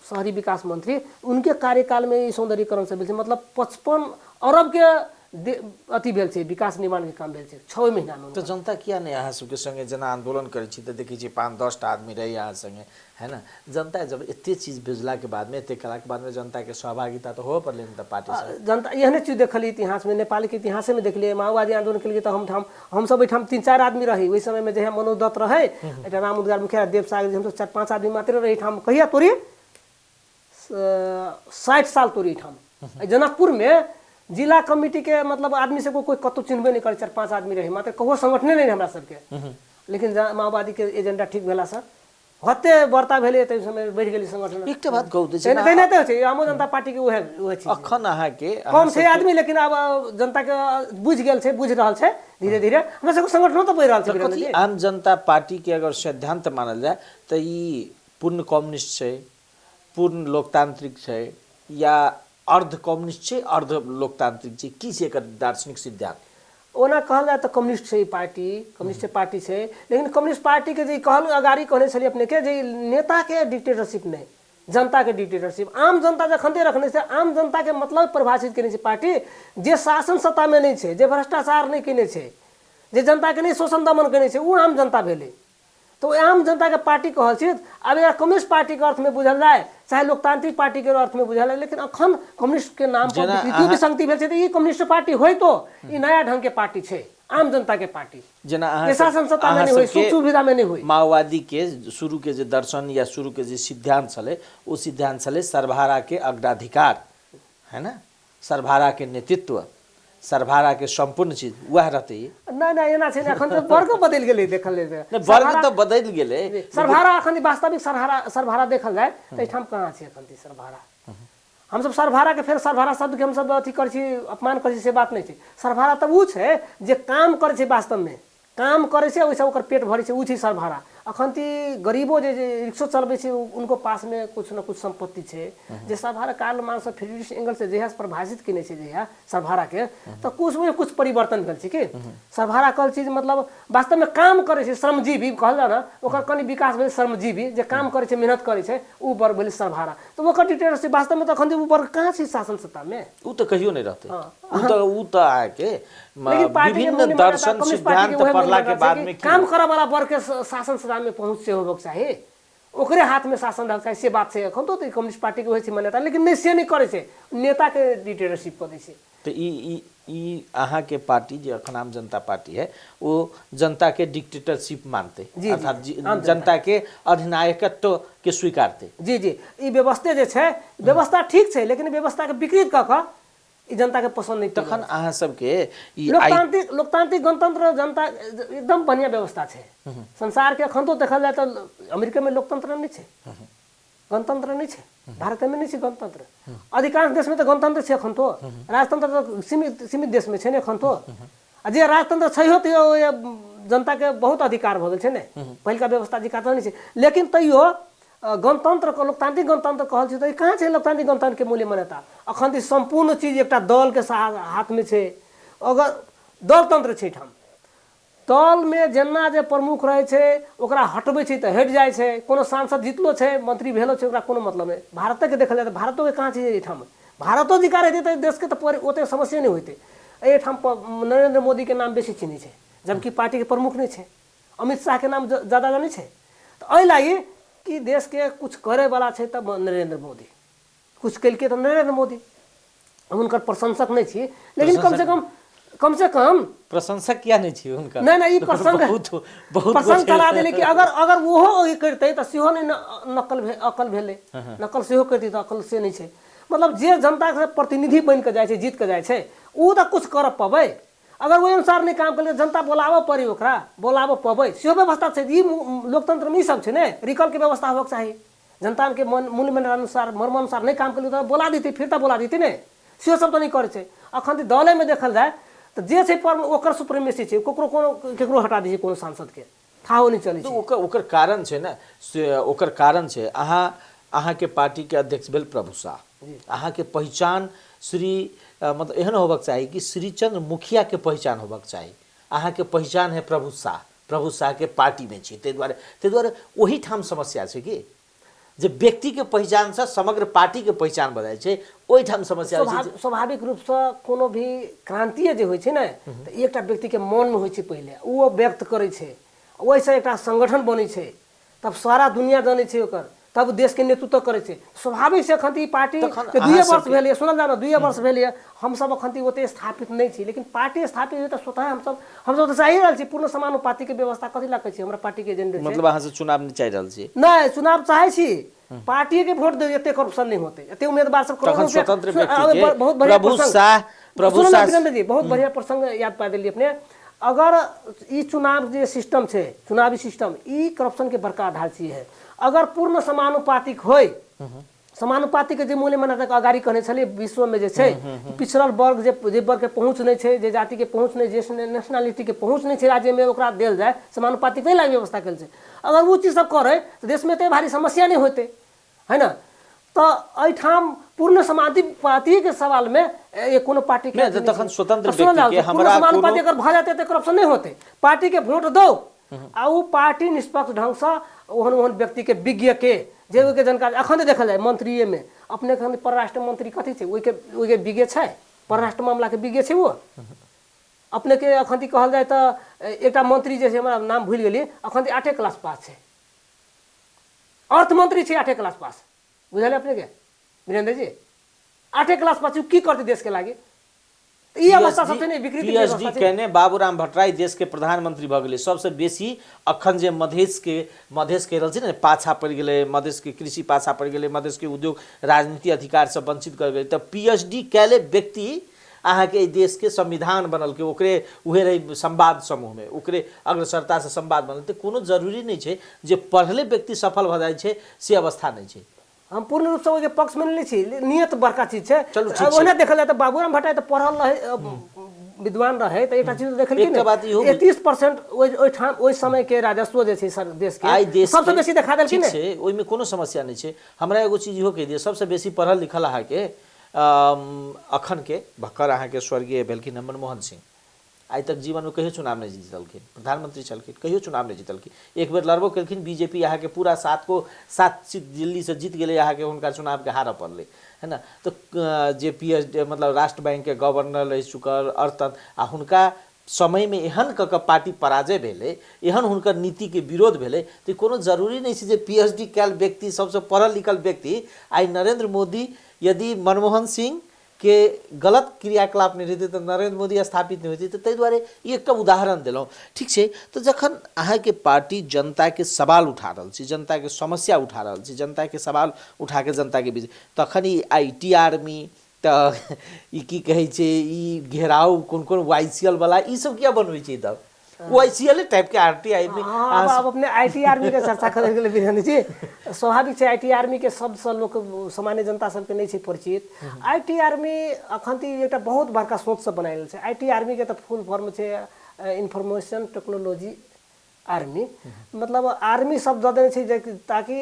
शहरी विकास मंत्री उनके कार्यकाल में ई सौंदर्यकरण से भेल छै मतलब 55 अरब के अथी भेल छै विकास निर्माण के काम भेल छै 6 महीना में तो जनता किया नहीं अहाँ सबके संगे जना आंदोलन करै छी त देखै छी 5-10 टा आदमी रही अहाँ संगे है ना जनता जब एते चीज भेजला के बाद में एते कला के बाद में जनता के सहभागिता तो हो पड़ले न त पार्टी से जनता एहने चीज देखली इतिहास में नेपाल के इतिहास में देखलिए माओवादी आंदोलन के लिए तो हम सब एठाम 3-4 आदमी रही ओइ समय में जे मनोज दत्त रहे एटा राम उद्गार मुखिया देव सागर हम तो 4-5 आदमी मात्र रही ठाम कहिया तोरी 60 साल तोरी ठाम जनकपुर में जिला कमिटी के मतलब आदमी से कोई कतो चिन्हबे नहीं करे 4-5 आदमी रहे मात्र कहो संगठने नहीं हमरा सबके लेकिन माओवादी के एजेंडा ठीक भेला सर हते वार्ता भेले त समय बढ़ गेली संगठन एकटा बात कहू छै नै नै त छै आम जनता पार्टी के ओहे छै अखन अहाँ के कम छै आदमी लेकिन अब जनता के बुझ गेल छै बुझ रहल छै धीरे धीरे हमरा सब संगठन तो बढ़ रहल छै वीरेंद्र जी आम जनता पार्टी के अगर सिद्धांत मानल जाए त ई पूर्ण कम्युनिस्ट छै पूर्ण लोकतांत्रिक छै या अर्ध कम्युनिस्ट छै अर्ध लोकतांत्रिक छै की छै एकर दार्शनिक सिद्धांत ओना कहल जाए तो कम्युनिस्ट छै पार्टी कम्युनिस्ट पार्टी छै लेकिन कम्युनिस्ट पार्टी के जे कहल अगाड़ी कहने छली अपने के जे नेता के डिक्टेटरशिप नहीं जनता के डिक्टेटरशिप आम जनता जखन दे रखने से आम जनता के मतलब परिभाषित करने छै पार्टी जे शासन सत्ता में नहीं छै जे भ्रष्टाचार नहीं केने छै जे जनता के नहीं शोषण दमन केने छै उ आम जनता भेले तो आम जनता के पार्टी कहल छी अब यार कम्युनिस्ट पार्टी के अर्थ में बुझल जाए चाहे लोकतांत्रिक पार्टी के अर्थ में बुझल जाए लेकिन अखन कम्युनिस्ट के नाम पर विकृति विसंगति भेल छै त ई कम्युनिस्ट पार्टी होय तो ई नया ढंग के पार्टी छै आम जनता के पार्टी जना शासन सत्ता में नहीं होय सुख सुविधा में नहीं होय माओवादी के शुरू के जे दर्शन या शुरू के जे सिद्धांत छले ओ सिद्धांत छले सर्वहारा के अग्राधिकार है ना सर्वहारा के नेतृत्व सर्वहारा के संपूर्ण चीज वह रहते नहीं नहीं एना छै अखन तो वर्ग बदल गेलै देखल ले वर्ग तो बदल गेलै सर्वहारा अखन वास्तविक सर्वहारा देखल जाए त ठाम कहाँ छै अखन सर्वहारा हम सब सर्वहारा के फिर सर्वहारा शब्द के हम सब अथी कर छी अपमान कर छी से बात नहीं छै सर्वहारा त उ छै जे काम करे छै वास्तव में काम करे छै ओइसे ओकर पेट भरै छै उ छै सर्वहारा अखन ती गरीबो जे रिक्शो चलबै छै उनको पास में कुछ न कुछ संपत्ति छै जे सर्वहारा कार्ल मार्क्स फ्रीडरिश एंगल्स से जहिया परिभाषित केने छै जहिया सर्वहारा के तो कुछ में कुछ परिवर्तन भेल छै कि सर्वहारा कहल चीज मतलब वास्तव में काम करे छै श्रमजीवी कहल जा ना ओकर कनी विकास भेल श्रमजीवी जे काम करे छै मेहनत करे छै उ वर्ग भेल सर्वहारा तो ओकर डिक्टेटरशिप वास्तव में तो अखन उ वर्ग कहाँ छै शासन सत्ता में उ तो कहियो नहीं रहते उ तो आके विभिन्न दर्शन सिद्धांत पढ़ला के बाद में काम करे वाला वर्ग के शासन सत्ता में पहुंच से होबक चाहिए ओकरे हाथ में शासन रहक चाहिए से बात छै एखन तो कम्युनिस्ट पार्टी के होय छै मान्यता लेकिन नहीं से नहीं करे छै नेता के डिक्टेटरशिप कर दै छै तो ई अहाँ के पार्टी जो अखन आम जनता पार्टी है वो जनता के डिक्टेटरशिप मानते अर्थात जनता के अधिनायकत्व के स्वीकारते जी जी ई व्यवस्था जे छै व्यवस्था ठीक छै लेकिन व्यवस्था के विकृत क के ई जनता के पसंद नहीं तखन अहाँ सबके ई लोकतांत्रिक गणतंत्र जनता एकदम बढ़िया व्यवस्था छै संसार के अखन तो देखल जाए तो अमेरिका में लोकतंत्र नहीं छै गणतंत्र नहीं छै भारत में नहीं छै गणतंत्र अधिकांश देश में तो गणतंत्र छै अखन तो राजतंत्र तो सीमित देश में छै ने अखन तो जे राजतंत्र छैहो तो जनता के बहुत अधिकार भ गेल छै ने पहिलका व्यवस्था अधिकार नहीं छै लेकिन तैयो गणतंत्र को लोकतांत्रिक गणतंत्र कहल छै तो कहाँ छै लोकतांत्रिक गणतंत्र के मूल्य मान्यता अखन संपूर्ण चीज एक दल के हाथ में छै अगर दल तंत्र छै ठाम दल में जेना जे प्रमुख रहे छै ओकरा हटबै छै तो हट जाए छै कोनो सांसद जीतलो छै मंत्री भेलो छै ओकरा कोनो मतलब नहीं भारत के देखल जाए तो भारतो के कहाँ छै एठाम भारतो अधिकार हेतै तो देश के तो ओते समस्या नहीं होते एठाम नरेंद्र मोदी के नाम बेसी चिन्है छै जबकि पार्टी के प्रमुख नहीं छै अमित शाह के नाम ज्यादा जानै छै तो एहि लागि कि देश के कुछ करे वाला छै तब नरेंद्र मोदी कुछ कलके तो नरेंद्र मोदी हम उनकर प्रशंसक नहीं छी लेकिन कम से कम प्रशंसक क्या नहीं छी उनका नहीं प्रसंग करा देले कि अगर वो करते तो सेहो नहीं अकल भेले नकल सेहो करती तो अकल से नहीं छै मतलब जे जनता के प्रतिनिधि बन के जाए छै जीत के जाए छै उ तो कुछ कर पबै अगर वही अनुसार नहीं काम कर जनता बोलाबो पड़ी ओकरा बोलाबो पबै सेहो व्यवस्था छै ई लोकतंत्र में सब छै ने रिकॉल के व्यवस्था होबक चाहिए जनता के मूल्य में अनुसार मर्म अनुसार नहीं काम कर तो बोला देती फिर तो बोला देती ने सेहो सब तो नहीं करे छै अखन दले में देखल जाए तो जे छै पर ओकर सुप्रीमेसी छै केकरो हटा दै छै कोनो सांसद के थाहो नहीं चलै छै ओकर कारण छै ना ओकर कारण छै अहाँ के पार्टी के अध्यक्ष भेल प्रभु शाह अहाँ के पहचान श्री मतलब एहन होबक चाहिए कि श्रीचंद्र मुखिया के पहचान होबक चाहिए अहाँ के पहचान है प्रभु शाह के पार्टी में छी ते द्वारे वही ठाम समस्या छै कि जे व्यक्ति के पहचान से समग्र पार्टी के पहचान बजाय छै ओहि ठाम समस्या स्वाभाविक रूप से कोनो भी क्रांतिये जे होइ छै ने तो एकटा व्यक्ति के मन में होइ छै पहले वो व्यक्त करे छै वैसे एकटा संगठन बनै छै तब सारा दुनिया जानै छै ओकर तब देश के नेतृत्व करे छै स्वाभाविक से अखन पार्टी के 2 वर्ष भेल सुनल जाना 2 वर्ष भेल हम सब अखन ओते स्थापित नहीं छी लेकिन पार्टी स्थापित हुई तो स्वतः हम सब तो चाहि रहल छी पूर्ण समानुपाती के व्यवस्था कथि ला कहै छी हमरा पार्टी के एजेंडा मतलब अहाँ से चुनाव नहीं चाहि रहल छी नहीं चुनाव चाहे छी पार्टी के वोट दे एते करप्शन नहीं होते एते उम्मीदवार सब करोड़ों स्वतंत्र व्यक्ति के बहुत बढ़िया प्रभु शाह जी बहुत बढ़िया प्रसंग याद पा देलिए अपने अगर ई चुनाव जे सिस्टम छै चुनावी सिस्टम ई करप्शन के बड़का आधार छी है अगर पूर्ण समानुपातिक होय समानुपातिक के जे मूल्य मान्यता अगाड़ी कहने छलिए विश्व में जे छै पिछड़ल वर्ग जे वर्ग के पहुंच नहीं छै जे जाति के पहुंच नहीं जे नेशनलिटी के पहुंच नहीं छै राज्य में ओकरा देल जाए समानुपातिक नहीं लागी व्यवस्था कल छै अगर वो चीज सब करे तो देश में तो भारी समस्या नहीं होते है ना तो एठाम पूर्ण समानुपाती के सवाल में कोनो पार्टी के तखन स्वतंत्र व्यक्ति के हमरा समानुपाती अगर भ जाते तो करप्शन नहीं होते पार्टी के वोट दो आ वो पार्टी निष्पक्ष ढंग से ओहन व्यक्ति के विज्ञ के जे के जानकारी अखन देखल जाए मंत्रीय में अपने परराष्ट्र मंत्री कथी छै ओइ के विज्ञ छै परराष्ट्र मामला के विज्ञ छै वो अपने के अखन कहल जाए तो एकटा मंत्री जे हमरा नाम भूल गेलिए अखन 8 क्लास पास छै अर्थ मंत्री छै 8 क्लास पास बुझल अपने के वीरेंद्र जी 8 क्लास पास की करते देश के लागे ई अवस्था सबसे नहीं विकृत पीएचडी कहने बाबूराम भट्टराई देश के प्रधानमंत्री भ गेले सबसे बेसी अखन जे मधेश के रहल छै ने पाछा पड़ गेले मधेश के कृषि पाछा पड़ गेले मधेश के उद्योग राजनीति अधिकार से वंचित कर गेले त पीएचडी कैले व्यक्ति अहाँ के देश के संविधान बनल के ओकरे उहे रही संवाद समूह में ओकरे अग्रसरता से संवाद बनल त कोनो जरूरी नहीं छै जे पढ़ले व्यक्ति सफल भ जाय छै से अवस्था नहीं छै हम पूर्ण रूप से ओके पक्ष में नहीं छी नियत बड़का चीज है ओने देखल जाए तो बाबूराम भट्टराई तो पढ़ल रहे विद्वान रहे त एकटा चीज देखलखिन एकटा बात इहो 31% ओइ समय के राजस्व जे छै सर देश के सबसे बेसी देखा देलखिन ठीक छै, ओइमे कोनो समस्या नहि छै। हमरा एगो चीज इहो कहि दिअ, सबसे बेसी पढ़ल लिखल अहाँके अखन के भक्कर अहाँके स्वर्गीय भेलखिन मनमोहन सिंह, आइ तक जीवन में कहियो चुनाव नहीं जीतलखिन, प्रधानमंत्री छलखिन, कहियो चुनाव नहीं जीतलखिन। एक बेर लड़बो केलखिन, बीजेपी यहाँ के पूरा 7 सीट दिल्ली से जीत गए, यहाँ के हुनका चुनाव के हारऽ पड़लै, है ना। तो जे PhD मतलब राष्ट्र बैंक के गवर्नर रह चुकल, अर्थतंत्र आ हुनका समय में एहन कऽ पार्टी पराजय भेलै, एहन हुनकर नीति के विरोध भेलै, तो कोनो जरूरी नहीं छै जे PhD कैल व्यक्ति, सबसे पढ़ल लिखल व्यक्ति आइ नरेंद्र मोदी, यदि मनमोहन सिंह के गलत क्रियाकलाप नहीं रहते तो नरेंद्र मोदी स्थापित नहीं होती। तो ताहि दुआरे ई एकटा उदाहरण दिलौं, ठीक छै। तो जखन अहाँ के पार्टी जनता के सवाल उठा रहल छी, जनता के समस्या उठा रहल छी, जनता के सवाल उठा के जनता के बीच, तखन ई IT आर्मी तऽ ई की कहै छै, ई घेराव कोन कोन YCL वाला ई सब किया बनबै छै? तब YCL टाइप के RT आर्मी। अब अपने IT आर्मी के चर्चा करे के लिए बिरहनी जी, स्वाभाविक छै IT आर्मी के शब्द से लोक सामान्य जनता सबके नहीं छै परिचित। IT आर्मी अखन ती एकटा बहुत बड़का सोच से बनायल छै। IT आर्मी के तो फुल फॉर्म छै इंफॉर्मेशन टेक्नोलॉजी आर्मी, मतलब आर्मी शब्द दे छै जे ताकि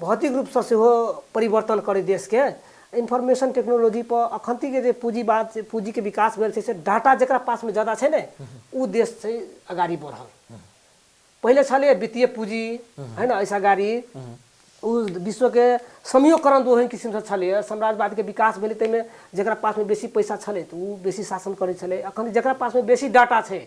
भौतिक रूप से सेहो परिवर्तन करे देश के। इन्फॉर्मेशन टेक्नोलॉजी पर अखंती के जे पूंजी के विकास भेल छै से डाटा जकरा पास में ज्यादा छै ने उ देश से अगाड़ी बढ़ल। पहले छले वित्तीय पूंजी, है ना, ऐसा गाड़ी उ विश्व के समयोकरण दो ओहन किस्म से छले, साम्राज्यवाद के विकास भेलै तै में जकरा पास में बेसी पैसा छले तो उ बेसी शासन करे छले। अखन जकरा पास में बेसी डाटा छै,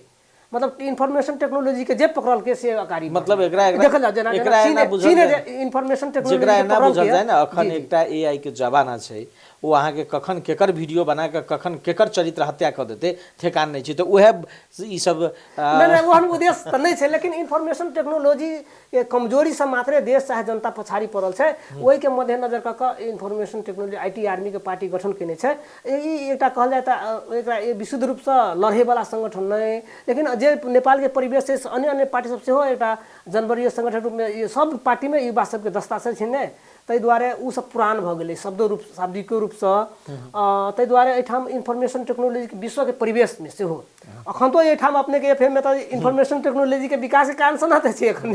मतलब इन्फॉर्मेशन टेक्नोलॉजी के जे पकड़ल के से अगाड़ी, मतलब एकरा देखल जा जेना चीन इन्फॉर्मेशन टेक्नोलॉजी जेकरा एना बुझल जाय ना, अखन एकटा AI के जमाना छै, वो अहाँ के कखन केकर वीडियो बना के कखन केकर चरित्र हत्या कर देते ठेकान नहीं छै। तो उहे ई सब नहीं ओहन उद्देश्य त नहीं छै, लेकिन इन्फॉर्मेशन टेक्नोलॉजी के कमजोरी से मात्रे देश चाहे जनता पछाड़ी पड़ल छै। ओहि के मद्देनजर क के इन्फॉर्मेशन टेक्नोलॉजी IT आर्मी के पार्टी गठन केने छै। ई एकटा कहल जाय त एकरा विशुद्ध रूप से लड़े वाला संगठन नहीं, लेकिन जे नेपाल के परिवेश से अन्य अन्य पार्टी सब सेहो एकटा जनवरीय संगठन रूप में ये सब पार्टी में युवा सब के दस्ता से छिने, ताहि दुआरे उ सब पुरान भ गेलै शाब्दिक रूप से। ताहि दुआरे एठाम इन्फॉर्मेशन टेक्नोलॉजी के विश्व के परिवेश में सेहो अखन तो एठाम अपने के FM में तो इन्फॉर्मेशन टेक्नोलॉजी के विकास के कारण सना छै अखन।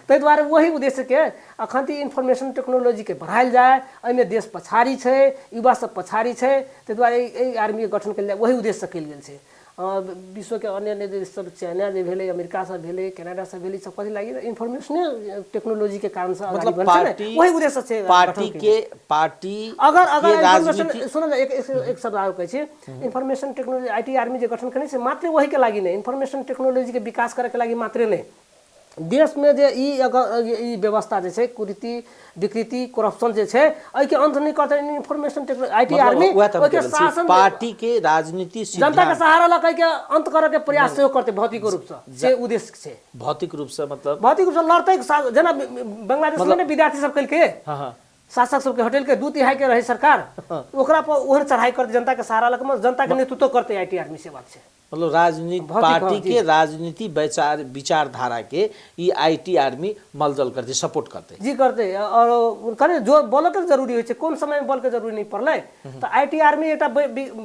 ताहि दुआरे वही उद्देश्य के अखन ती इन्फॉर्मेशन टेक्नोलॉजी के बढ़ायल जाए, एहिमे देश पछाड़ी छै, युवा सब पछाड़ी छै। ताहि दुआरे एहि आर्मी के गठन कयल जाए, वही उद्देश्य से कयल गेल छै। विश्व के अन्य अन्य देश सब, चाइना जे भेलै, अमेरिका सब भेलै, कनाडा सब भेलै, सब कथी लागि इन्फॉर्मेशन टेक्नोलॉजी के कारण से मतलब पार्टी, वही उद्देश्य छै पार्टी अगर इन्फॉर्मेशन सुन एक शब्द आरो कहै छै, इन्फॉर्मेशन टेक्नोलॉजी IT आर्मी जे गठन करने से मात्र वही के लागि नहीं, इन्फॉर्मेशन टेक्नोलॉजी के विकास करे के लागि मात्र नहीं, देश में जे ई अगर ई व्यवस्था जे छै कुरीति विकृति करप्शन जे छै एहि के अंत नहीं करते इन्फॉर्मेशन टेक्नोलॉजी IT आर्मी ओहि के शासन पार्टी के राजनीति जनता के सहारा लऽ के अंत करे के प्रयास सेहो करते भौतिक रूप से उद्देश्य छै। भौतिक रूप से मतलब भौतिक रूप से लड़ते जेना बांग्लादेश में विद्यार्थी सब कल के शासक सबके हटेल के 2/3 के रहे सरकार, ओकरा पर ओहन चढ़ाई करते जनता के सहारा लऽ के जनता के नेतृत्व करते IT आर्मी से बात छै। मतलब राजनीति पार्टी के राजनीति विचारधारा के ये IT आर्मी मलजल करते, सपोर्ट करते जी करते। और करे जो बल के जरूरी है, कौन समय में बल के जरूरी नहीं पड़े तो IT आर्मी एक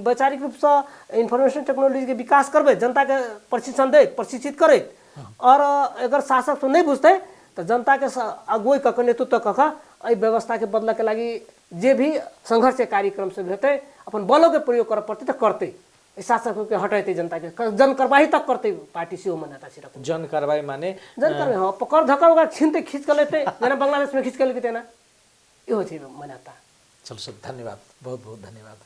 वैचारिक रूप से इन्फॉर्मेशन टेक्नोलॉजी के विकास करबे, जनता के प्रशिक्षण दे, प्रशिक्षित करे। और अगर शासक तो नहीं बुझते तो जनता के अगुवाई कऽ नेतृत्व कऽ के व्यवस्था के बदला के लगी जे भी संघर्ष के कार्यक्रम से हेतै अपन बलों के प्रयोग कर पड़ते तो करते, शासक के हटेते, जनता के जन कार्रवाई तक करते पार्टी से मान्यता छै। जन कार्रवाई माने जन कार्रवाई हाँ, पकड़ धक्का ओकरा छीनते खींच कर लेते, जेना बांग्लादेश में खींच कर लेते ना, इहो छै मान्यता। चलो सर, धन्यवाद, बहुत बहुत धन्यवाद।